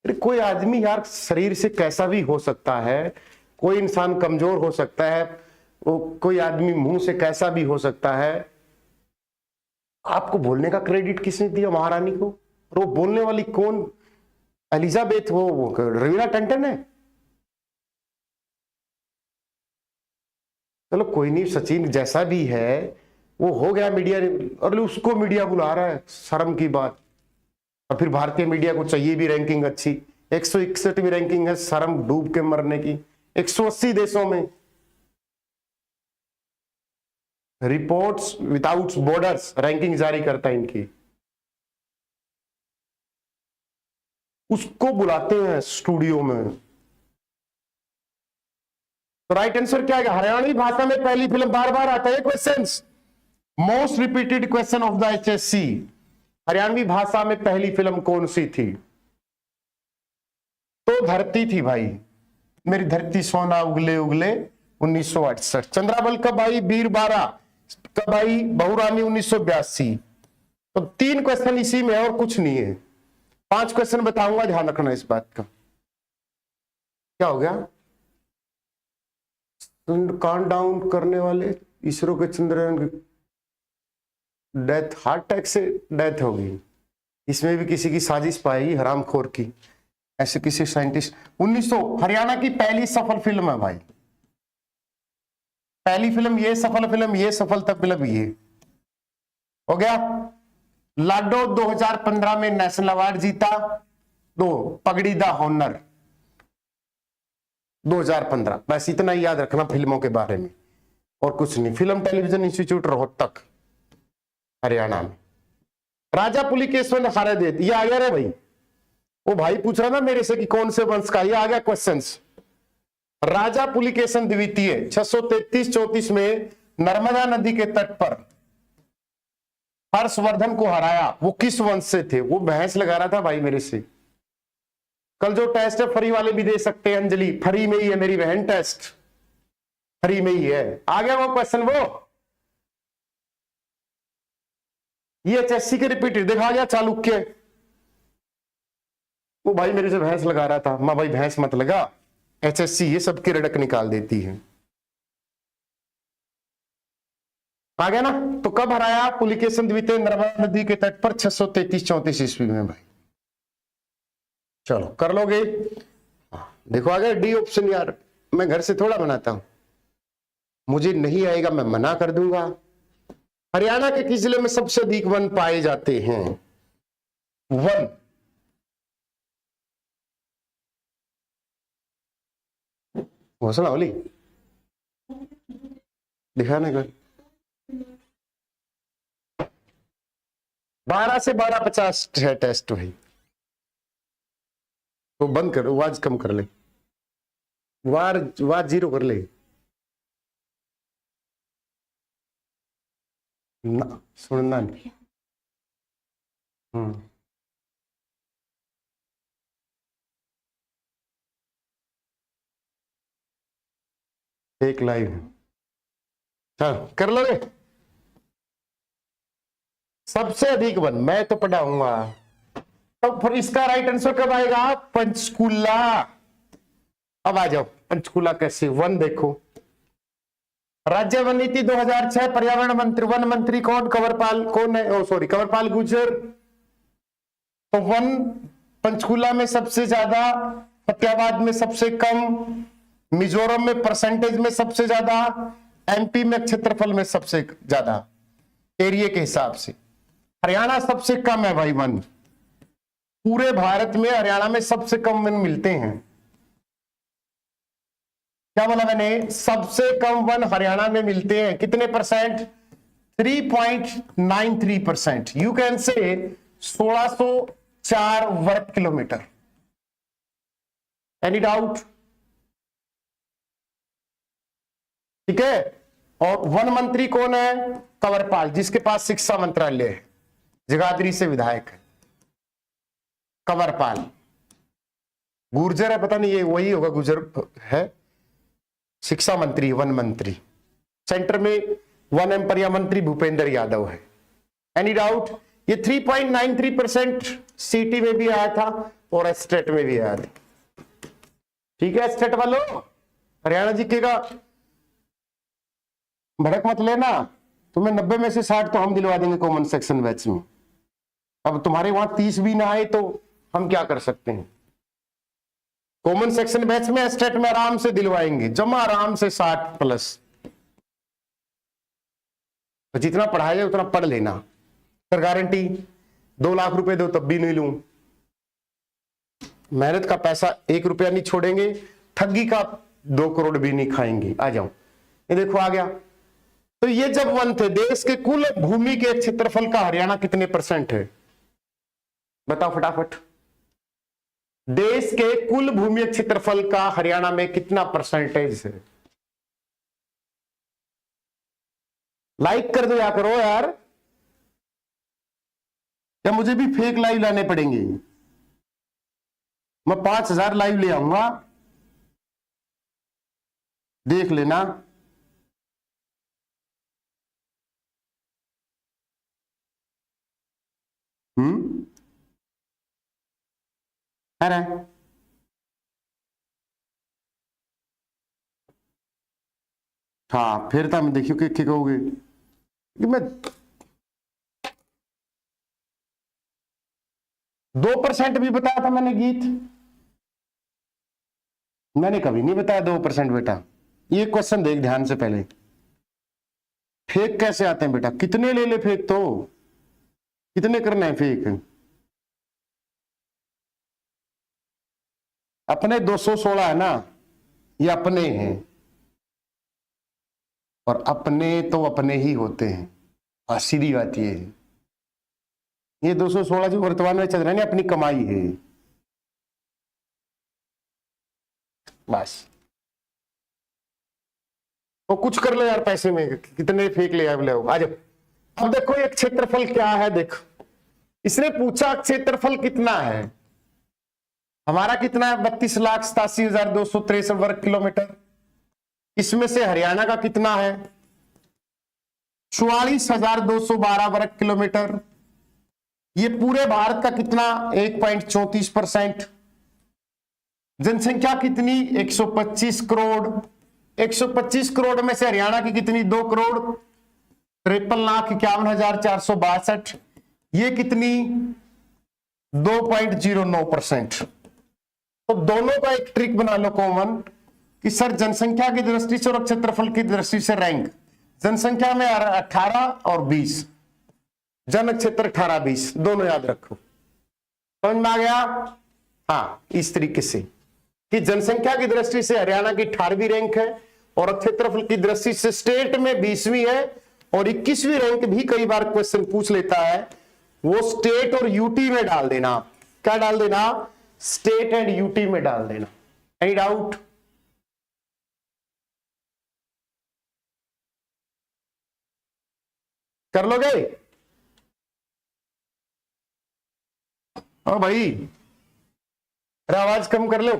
कोई आदमी यार शरीर से कैसा भी हो सकता है, कोई इंसान कमजोर हो सकता है, वो कोई आदमी मुंह से कैसा भी हो सकता है। आपको बोलने का क्रेडिट किसने दिया? महारानी को। और वो बोलने वाली कौन? एलिजाबेथ, वो रवीना टंडन है। चलो कोई नहीं, सचिन जैसा भी है वो हो गया मीडिया, और उसको मीडिया बुला रहा है, शर्म की बात। और फिर भारतीय मीडिया को चाहिए भी रैंकिंग अच्छी, 161वीं रैंकिंग है, शर्म डूब के मरने की। 180 देशों में रिपोर्ट्स विदाउट बॉर्डर्स रैंकिंग जारी करता है इनकी, उसको बुलाते हैं स्टूडियो में। तो राइट आंसर क्या है? हरियाणवी भाषा में पहली फिल्म, बार बार आता है questions, most repeated question of the HSC. Haryanvi भाषा में पहली फिल्म कौन सी थी? तो धरती थी भाई, मेरी धरती सोना उगले उगले 1968। चंद्राबल कब आई? वीर 12 कब आई? बहुरानी 1982। तो 3 क्वेश्चन इसी में है और कुछ नहीं है। 5 क्वेश्चन बताऊंगा, ध्यान रखना इस बात का। क्या हो गया? काउंट डाउन करने वाले इसरो के चंद्रयान की डेथ, हार्ट अटैक से डेथ हो गई। इसमें भी किसी की साजिश पाएगी हरामखोर की, ऐसे किसी साइंटिस्ट। 1900 हरियाणा की पहली सफल फिल्म है भाई, पहली फिल्म ये, सफल फिल्म ये, सफलता फिल्म ये। हो गया। लाडो 2015 में नेशनल अवार्ड जीता। 2 पगड़ी द हॉनर 2015। बस इतना ही याद रखना फिल्मों के बारे में, और कुछ नहीं। Film television institute Rohtak Haryana में। राजा पुलिकेशिन ने हारे दे, ये आ गया रे भाई। वो भाई पूछ रहा था मेरे से कि कौन से वंश का, ये आ गया क्वेश्चंस। राजा पुलिकेशिन द्वितीय 633-34 में नर्मदा नदी के तट पर हर्षवर्धन को हराया। वो किस वंश से थे? वो भैंस लगा रहा था भाई मेरे से। कल जो टेस्ट है फ्री वाले भी दे सकते हैं, अंजलि फ्री में ही है, मेरी बहन टेस्ट फ्री में ही है। आ गया वो क्वेश्चन, वो ये एचएससी के रिपीटेड देखा गया। चालुक्य, वो भाई मेरे से भैंस लगा रहा था, मां भाई भैंस मत लगा, एचएससी ये सबके रड़क निकाल देती है। आ गया ना? तो कब हराया पुलिकेशिन द्वितीय नर्मदा नदी के तट पर? 633-34 ईस्वी में भाई। चलो कर लोगे। देखो आ गया डी ऑप्शन। यार मैं घर से थोड़ा बनाता हूं, मुझे नहीं आएगा मैं मना कर दूंगा। हरियाणा के किस जिले में सबसे अधिक वन पाए जाते हैं? वन, घोषणा होली दिखाने का। 12 से 12:50 है टेस्ट भाई, तो बंद करो, आवाज कम कर ले, वार 0 कर ले ना, सुनना नहीं। एक लाइव है, चल कर लोगे। सबसे अधिक वन मैं तो पढ़ाऊंगा, तो फिर इसका राइट आंसर कब आएगा? पंचकुला। अब आ जाओ, पंचकुला कैसे? वन देखो, राज्य वन नीति 2006, पर्यावरण मंत्री, वन मंत्री कौन? कंवरपाल। कौन है? ओ सॉरी, कंवरपाल गुर्जर। तो वन पंचकुला में सबसे ज्यादा, फतेहाबाद में सबसे कम, मिजोरम में परसेंटेज में सबसे ज्यादा, एमपी में क्षेत्रफल में सबसे ज्यादा एरिया के हिसाब से। हरियाणा सबसे कम है भाई वन, पूरे भारत में हरियाणा में सबसे कम वन मिलते हैं। क्या बोला मैंने? सबसे कम वन हरियाणा में मिलते हैं। कितने परसेंट? 3.93%। यू कैन से 1604 वर्ग किलोमीटर। Any doubt? ठीक है। और वन मंत्री कौन है? कंवरपाल, जिसके पास शिक्षा मंत्रालय है, जगाधरी से विधायक है कंवरपाल। गुर्जर है, पता नहीं ये वही होगा, गुर्जर है, शिक्षा मंत्री, वन मंत्री। सेंटर में वन एवं पर्यावरण मंत्री भूपेंद्र यादव है। Any doubt? ये 3.93% सिटी में भी आया था और स्टेट में भी आया था। ठीक है स्टेट वालों, हरियाणा जीके का भड़क मत लेना। तुम्हें 90 में से 60 तो हम दिलवा देंगे कॉमन सेक्शन बैच में। अब तुम्हारे वहां 30 भी ना आए तो हम क्या कर सकते हैं? कॉमन सेक्शन बैच में स्टेट में आराम से दिलवाएंगे, जमा आराम से 60+। तो जितना पढ़ाया जाए उतना पढ़ लेना। पर गारंटी 2 लाख रुपए दो तब भी नहीं लूं। मेहनत का पैसा 1 रुपया नहीं छोड़ेंगे, ठगी का 2 करोड़ भी नहीं खाएंगे। आ जाओ, ये देखो आ गया। तो ये जब वन थे, देश के कुल भूमि के क्षेत्रफल का हरियाणा कितने परसेंट है? बताओ फटाफट। देश के कुल भूमि क्षेत्रफल का हरियाणा में कितना परसेंटेज है? लाइक कर दो या करो यार, या मुझे भी फेक लाइव लाने पड़ेंगे? मैं 5000 लाइव ले आऊंगा, देख लेना। अरे हाँ, फिर तो मैं देखियो कि कहोगे कि मैं 2% भी बताया था मैंने गीत? मैंने कभी नहीं बताया 2% बेटा। ये क्वेश्चन देख ध्यान से पहले। फेक कैसे आते हैं बेटा? कितने ले ले फेक? तो कितने करना है फेक? अपने 216 है ना, ये अपने हैं, और अपने तो अपने ही होते हैं। सीधी बात ये 216 जो वर्तमान में चल रहा है ना, अपनी कमाई है बस। तो कुछ कर लो यार पैसे में, कितने फेक ले आओ। आज अब देखो ये क्षेत्रफल क्या है। देखो इसने पूछा क्षेत्रफल कितना है, हमारा कितना है? 32,87,263 वर्ग किलोमीटर। इसमें से हरियाणा का कितना है? 44,212 वर्ग किलोमीटर। ये पूरे भारत का कितना? 1.34%। जनसंख्या कितनी? 125 करोड़। 125 करोड़ में से हरियाणा की कितनी? 2 करोड़ 53,51,462। ये कितनी? 2.09%। तो दोनों का एक ट्रिक बना लो कॉमन कि सर जनसंख्या की दृष्टि से और क्षेत्रफल की दृष्टि से रैंक। जनसंख्या में 18 और 20, जन क्षेत्र 18-20, दोनों याद रखो। समझ में आ गया? हाँ, इस तरीके से कि जनसंख्या की दृष्टि से हरियाणा की 18वीं रैंक है और क्षेत्रफल की दृष्टि से स्टेट में 20वीं है, और 21वीं रैंक भी कई बार क्वेश्चन पूछ लेता है, वो स्टेट और यूटी में डाल देना। क्या डाल देना? स्टेट एंड यूटी में डाल देना। Any doubt? कर लोगे? हाँ भाई, अरे आवाज कम कर लो,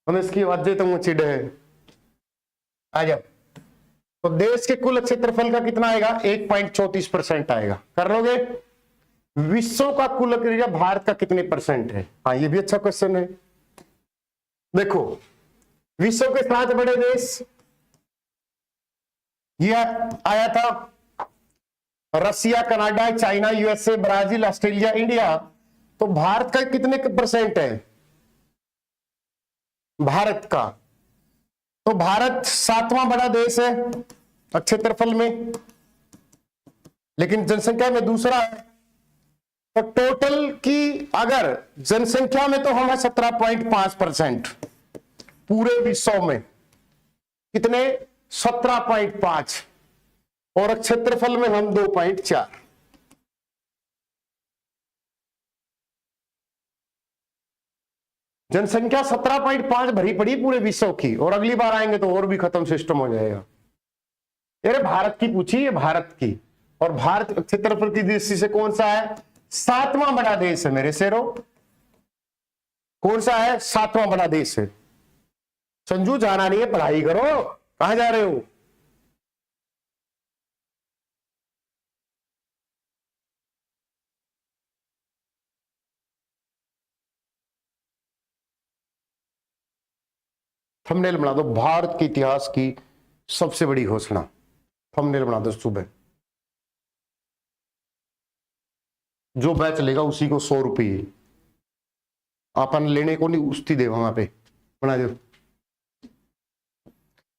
हम इसकी आवाजें तो चिढ़ है। आ जाओ। तो देश के कुल क्षेत्रफल का कितना आएगा? 1.34% आएगा। कर लोगे? विश्व का कुल एरिया भारत का कितने परसेंट है? हाँ, ये भी अच्छा क्वेश्चन है। देखो विश्व के 7 बड़े देश, ये आया था Russia, Canada, China, USA, Brazil, Australia, India. तो भारत का कितने % है भारत का? तो भारत 7वां बड़ा देश है क्षेत्रफल में, लेकिन जनसंख्या में दूसरा है। तो टोटल की अगर जनसंख्या में तो हम है 17.5% पूरे विश्व में, कितने? 17.5, और क्षेत्रफल में हम 2.4। जनसंख्या 17.5 भरी पड़ी पूरे विश्व की, और अगली बार आएंगे तो और भी खत्म सिस्टम हो जाएगा। अरे भारत की पूछी है, भारत की, और भारत क्षेत्रफल की दृष्टि से कौन सा है? 7वां बड़ा देश है मेरे शेरों। कौन सा है? 7वां बड़ा देश है। संजू जाना नहीं है, पढ़ाई करो, कहां जा रहे हो? थंबनेल बना दो, भारत के इतिहास की सबसे बड़ी घोषणा। थंबनेल बना दो सुबह। जो बैच लेगा उसी को 100 रुपये, अपन लेने को नहीं, उस्ती दे वहां पे बना दो।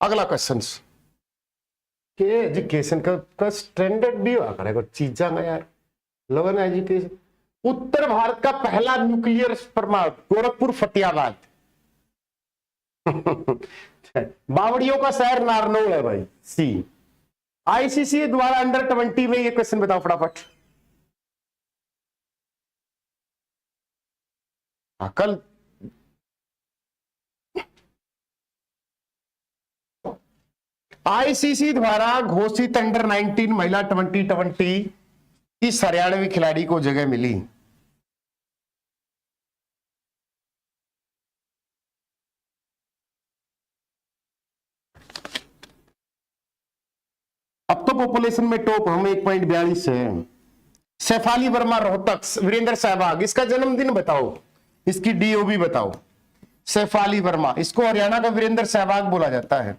अगला क्वेश्चन के एजुकेशन का स्टैंडर्ड भी हुआ करेगा चीजा में यार, लोगों ने एजुकेशन। उत्तर भारत का पहला न्यूक्लियर परमाणु गोरखपुर फतेहाबाद। बावड़ियों का शहर नारनौल है भाई। सी। आईसीसी द्वारा अंडर-20 में ये क्वेश्चन बताओ फटाफट। कल आईसीसी द्वारा घोषित अंडर-19 महिला 2020 इस हरियाणवी खिलाड़ी को जगह मिली। अब तो पॉपुलेशन में टॉप हम 1.42 है। शेफाली वर्मा रोहतक, वीरेंद्र सहवाग, इसका जन्मदिन बताओ, इसकी डीओबी बताओ। शेफाली वर्मा, इसको हरियाणा का वीरेंद्र सहवाग बोला जाता है,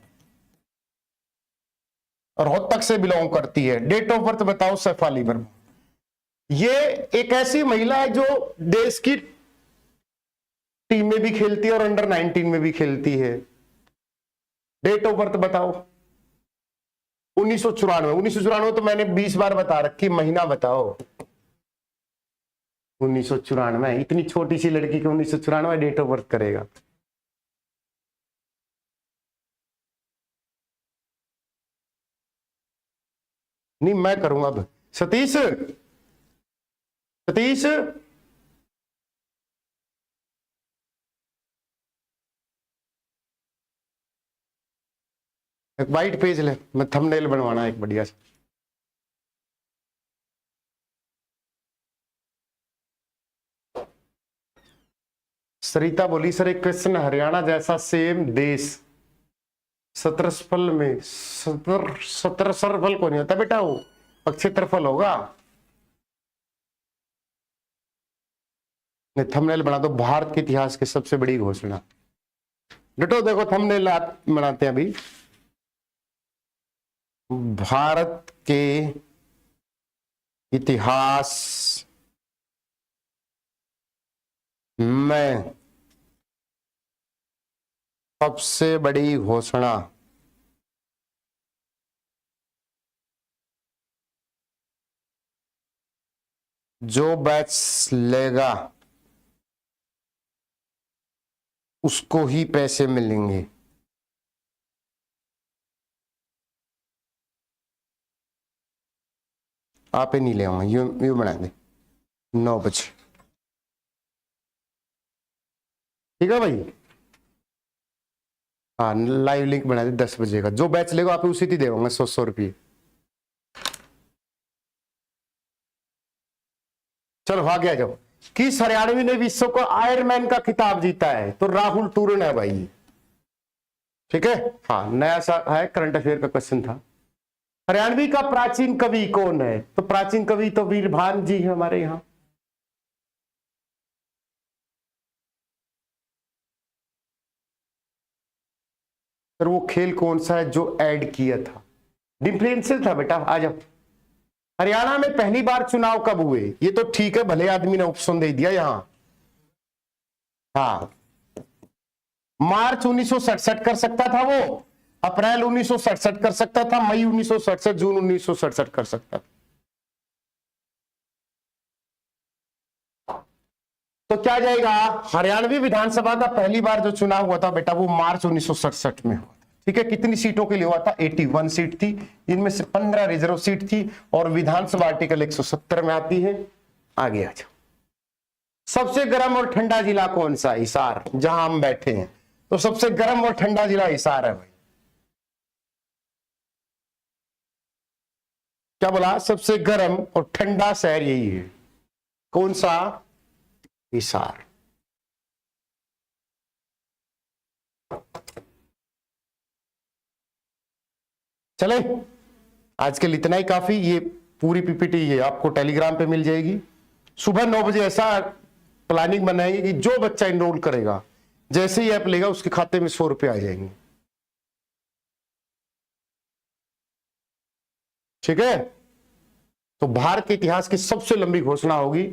रोहतक से बिलोंग करती है। डेट ऑफ बर्थ बताओ शेफाली वर्मा। ये एक ऐसी महिला है जो देश की टीम में भी खेलती है और अंडर-19 में भी खेलती है। डेट ऑफ बर्थ बताओ। 1994 तो मैंने 20 बार बता रखी, महीना बताओ। 1994, इतनी छोटी सी लड़की को 1994 डेट ऑफ बर्थ करेगा? नहीं, मैं करूंगा अब। सतीश, सतीश, एक वाइट पेज ले, मैं थंबनेल बनवाना एक बढ़िया सा। सरिता बोली सर एक क्वेश्चन, हरियाणा जैसा सेम देश क्षेत्रफल में क्षेत्रफल को नहीं होता बेटा, वो क्षेत्रफल होगा। थंबनेल बना दो, भारत के इतिहास की सबसे बड़ी घोषणा। डटो, देखो थंबनेल बनाते हैं अभी। भारत के इतिहास में सबसे बड़ी घोषणा। जो बैच लेगा उसको ही पैसे मिलेंगे। आप ही नहीं ले आऊंगा, यूं बनाएंगे 9 बजे। ठीक है भाई? हाँ, लाइव लिंक बना दे 10 बजे का। जो बैच लेगा आप उसी ही देवांगे 100 रुपये। चलो भाग जाओ। किस हरियाणवी ने विश्व को आयरमैन का खिताब जीता है? तो राहुल टूरन है भाई। ठीक है? हाँ, नया सा है, करंट अफेयर का क्वेश्चन था। हरियाणवी का प्राचीन कवि कौन है? तो प्राचीन कवि तो वीरभान जी है हमारे यहाँ। फिर वो खेल कौन सा है जो ऐड किया था? डिफरेंशियल था बेटा। आ जाओ। हरियाणा में पहली बार चुनाव कब हुए? ये तो ठीक है, भले आदमी ने ऑप्शन दे दिया यहां। हाँ, मार्च 1967 कर सकता था वो, अप्रैल 1967 कर सकता था, मई 1967, जून 1967 कर सकता था। तो क्या जाएगा? हरियाणवी विधानसभा का पहली बार जो चुनाव हुआ था बेटा वो मार्च 1967 में हुआ था। ठीक है, कितनी सीटों के लिए हुआ था? 81 सीट थी, इनमें से 15 रिजर्व सीट थी और विधानसभा आर्टिकल 170 में आती है। आगे आ जाओ। सबसे गर्म और ठंडा जिला कौन सा? हिसार, जहां हम बैठे हैं। तो सबसे गर्म और ठंडा जिला हिसार है भाई। क्या बोला? सबसे गर्म और ठंडा शहर यही है। कौन सा? हिसार। चले, आज के लिए इतना ही काफी। ये पूरी पीपीटी ये आपको टेलीग्राम पे मिल जाएगी। सुबह 9 बजे ऐसा प्लानिंग बनाएंगे कि जो बच्चा एनरोल करेगा, जैसे ही ऐप लेगा उसके खाते में 100 रुपए आ जाएंगे। ठीक है, तो भारत के इतिहास की सबसे लंबी घोषणा होगी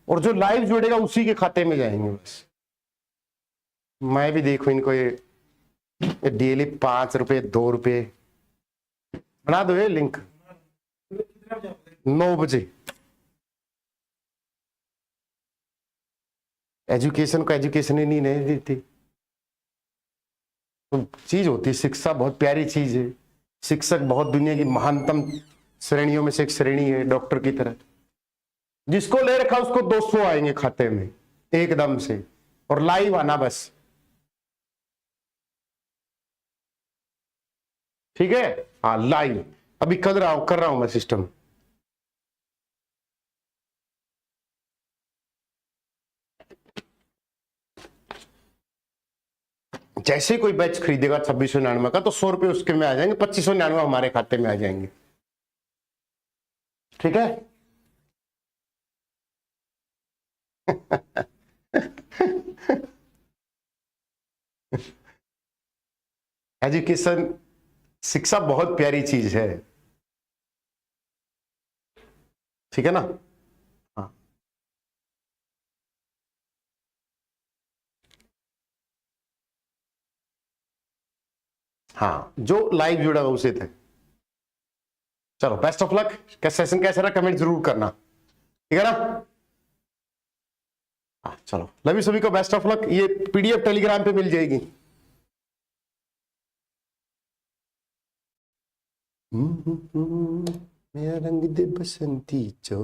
और जो लाइव जुड़ेगा उसी के खाते में जाएंगे। बस मैं भी देखू इनको, ये डेली 5 रुपए 2 रुपए बना दो ये लिंक। 9 बजे एजुकेशन को एजुकेशन ही नहीं देती। तो चीज होती है शिक्षा, बहुत प्यारी चीज है। शिक्षक बहुत दुनिया की महानतम श्रेणियों में से एक श्रेणी है, डॉक्टर की तरह। जिसको ले रखा उसको 200 आएंगे खाते में एकदम से, और लाइव आना बस। ठीक है, हाँ लाइव अभी कर रहा हूं मैं सिस्टम। जैसे कोई बैच खरीदेगा 2699 का तो 100 रुपए उसके में आ जाएंगे, 2599 हमारे खाते में आ जाएंगे। ठीक है। एजुकेशन, शिक्षा बहुत प्यारी चीज है। ठीक है ना? हाँ, हाँ, जो लाइव जुड़ा हुआ उसे थे। चलो, बेस्ट ऑफ लक। सेशन कैसा रहा कमेंट जरूर करना। ठीक है ना? हाँ, चलो, लव यू सभी को, बेस्ट ऑफ लक। ये पीडीएफ टेलीग्राम पे मिल जाएगी। मेरा रंग दे बसंती चो।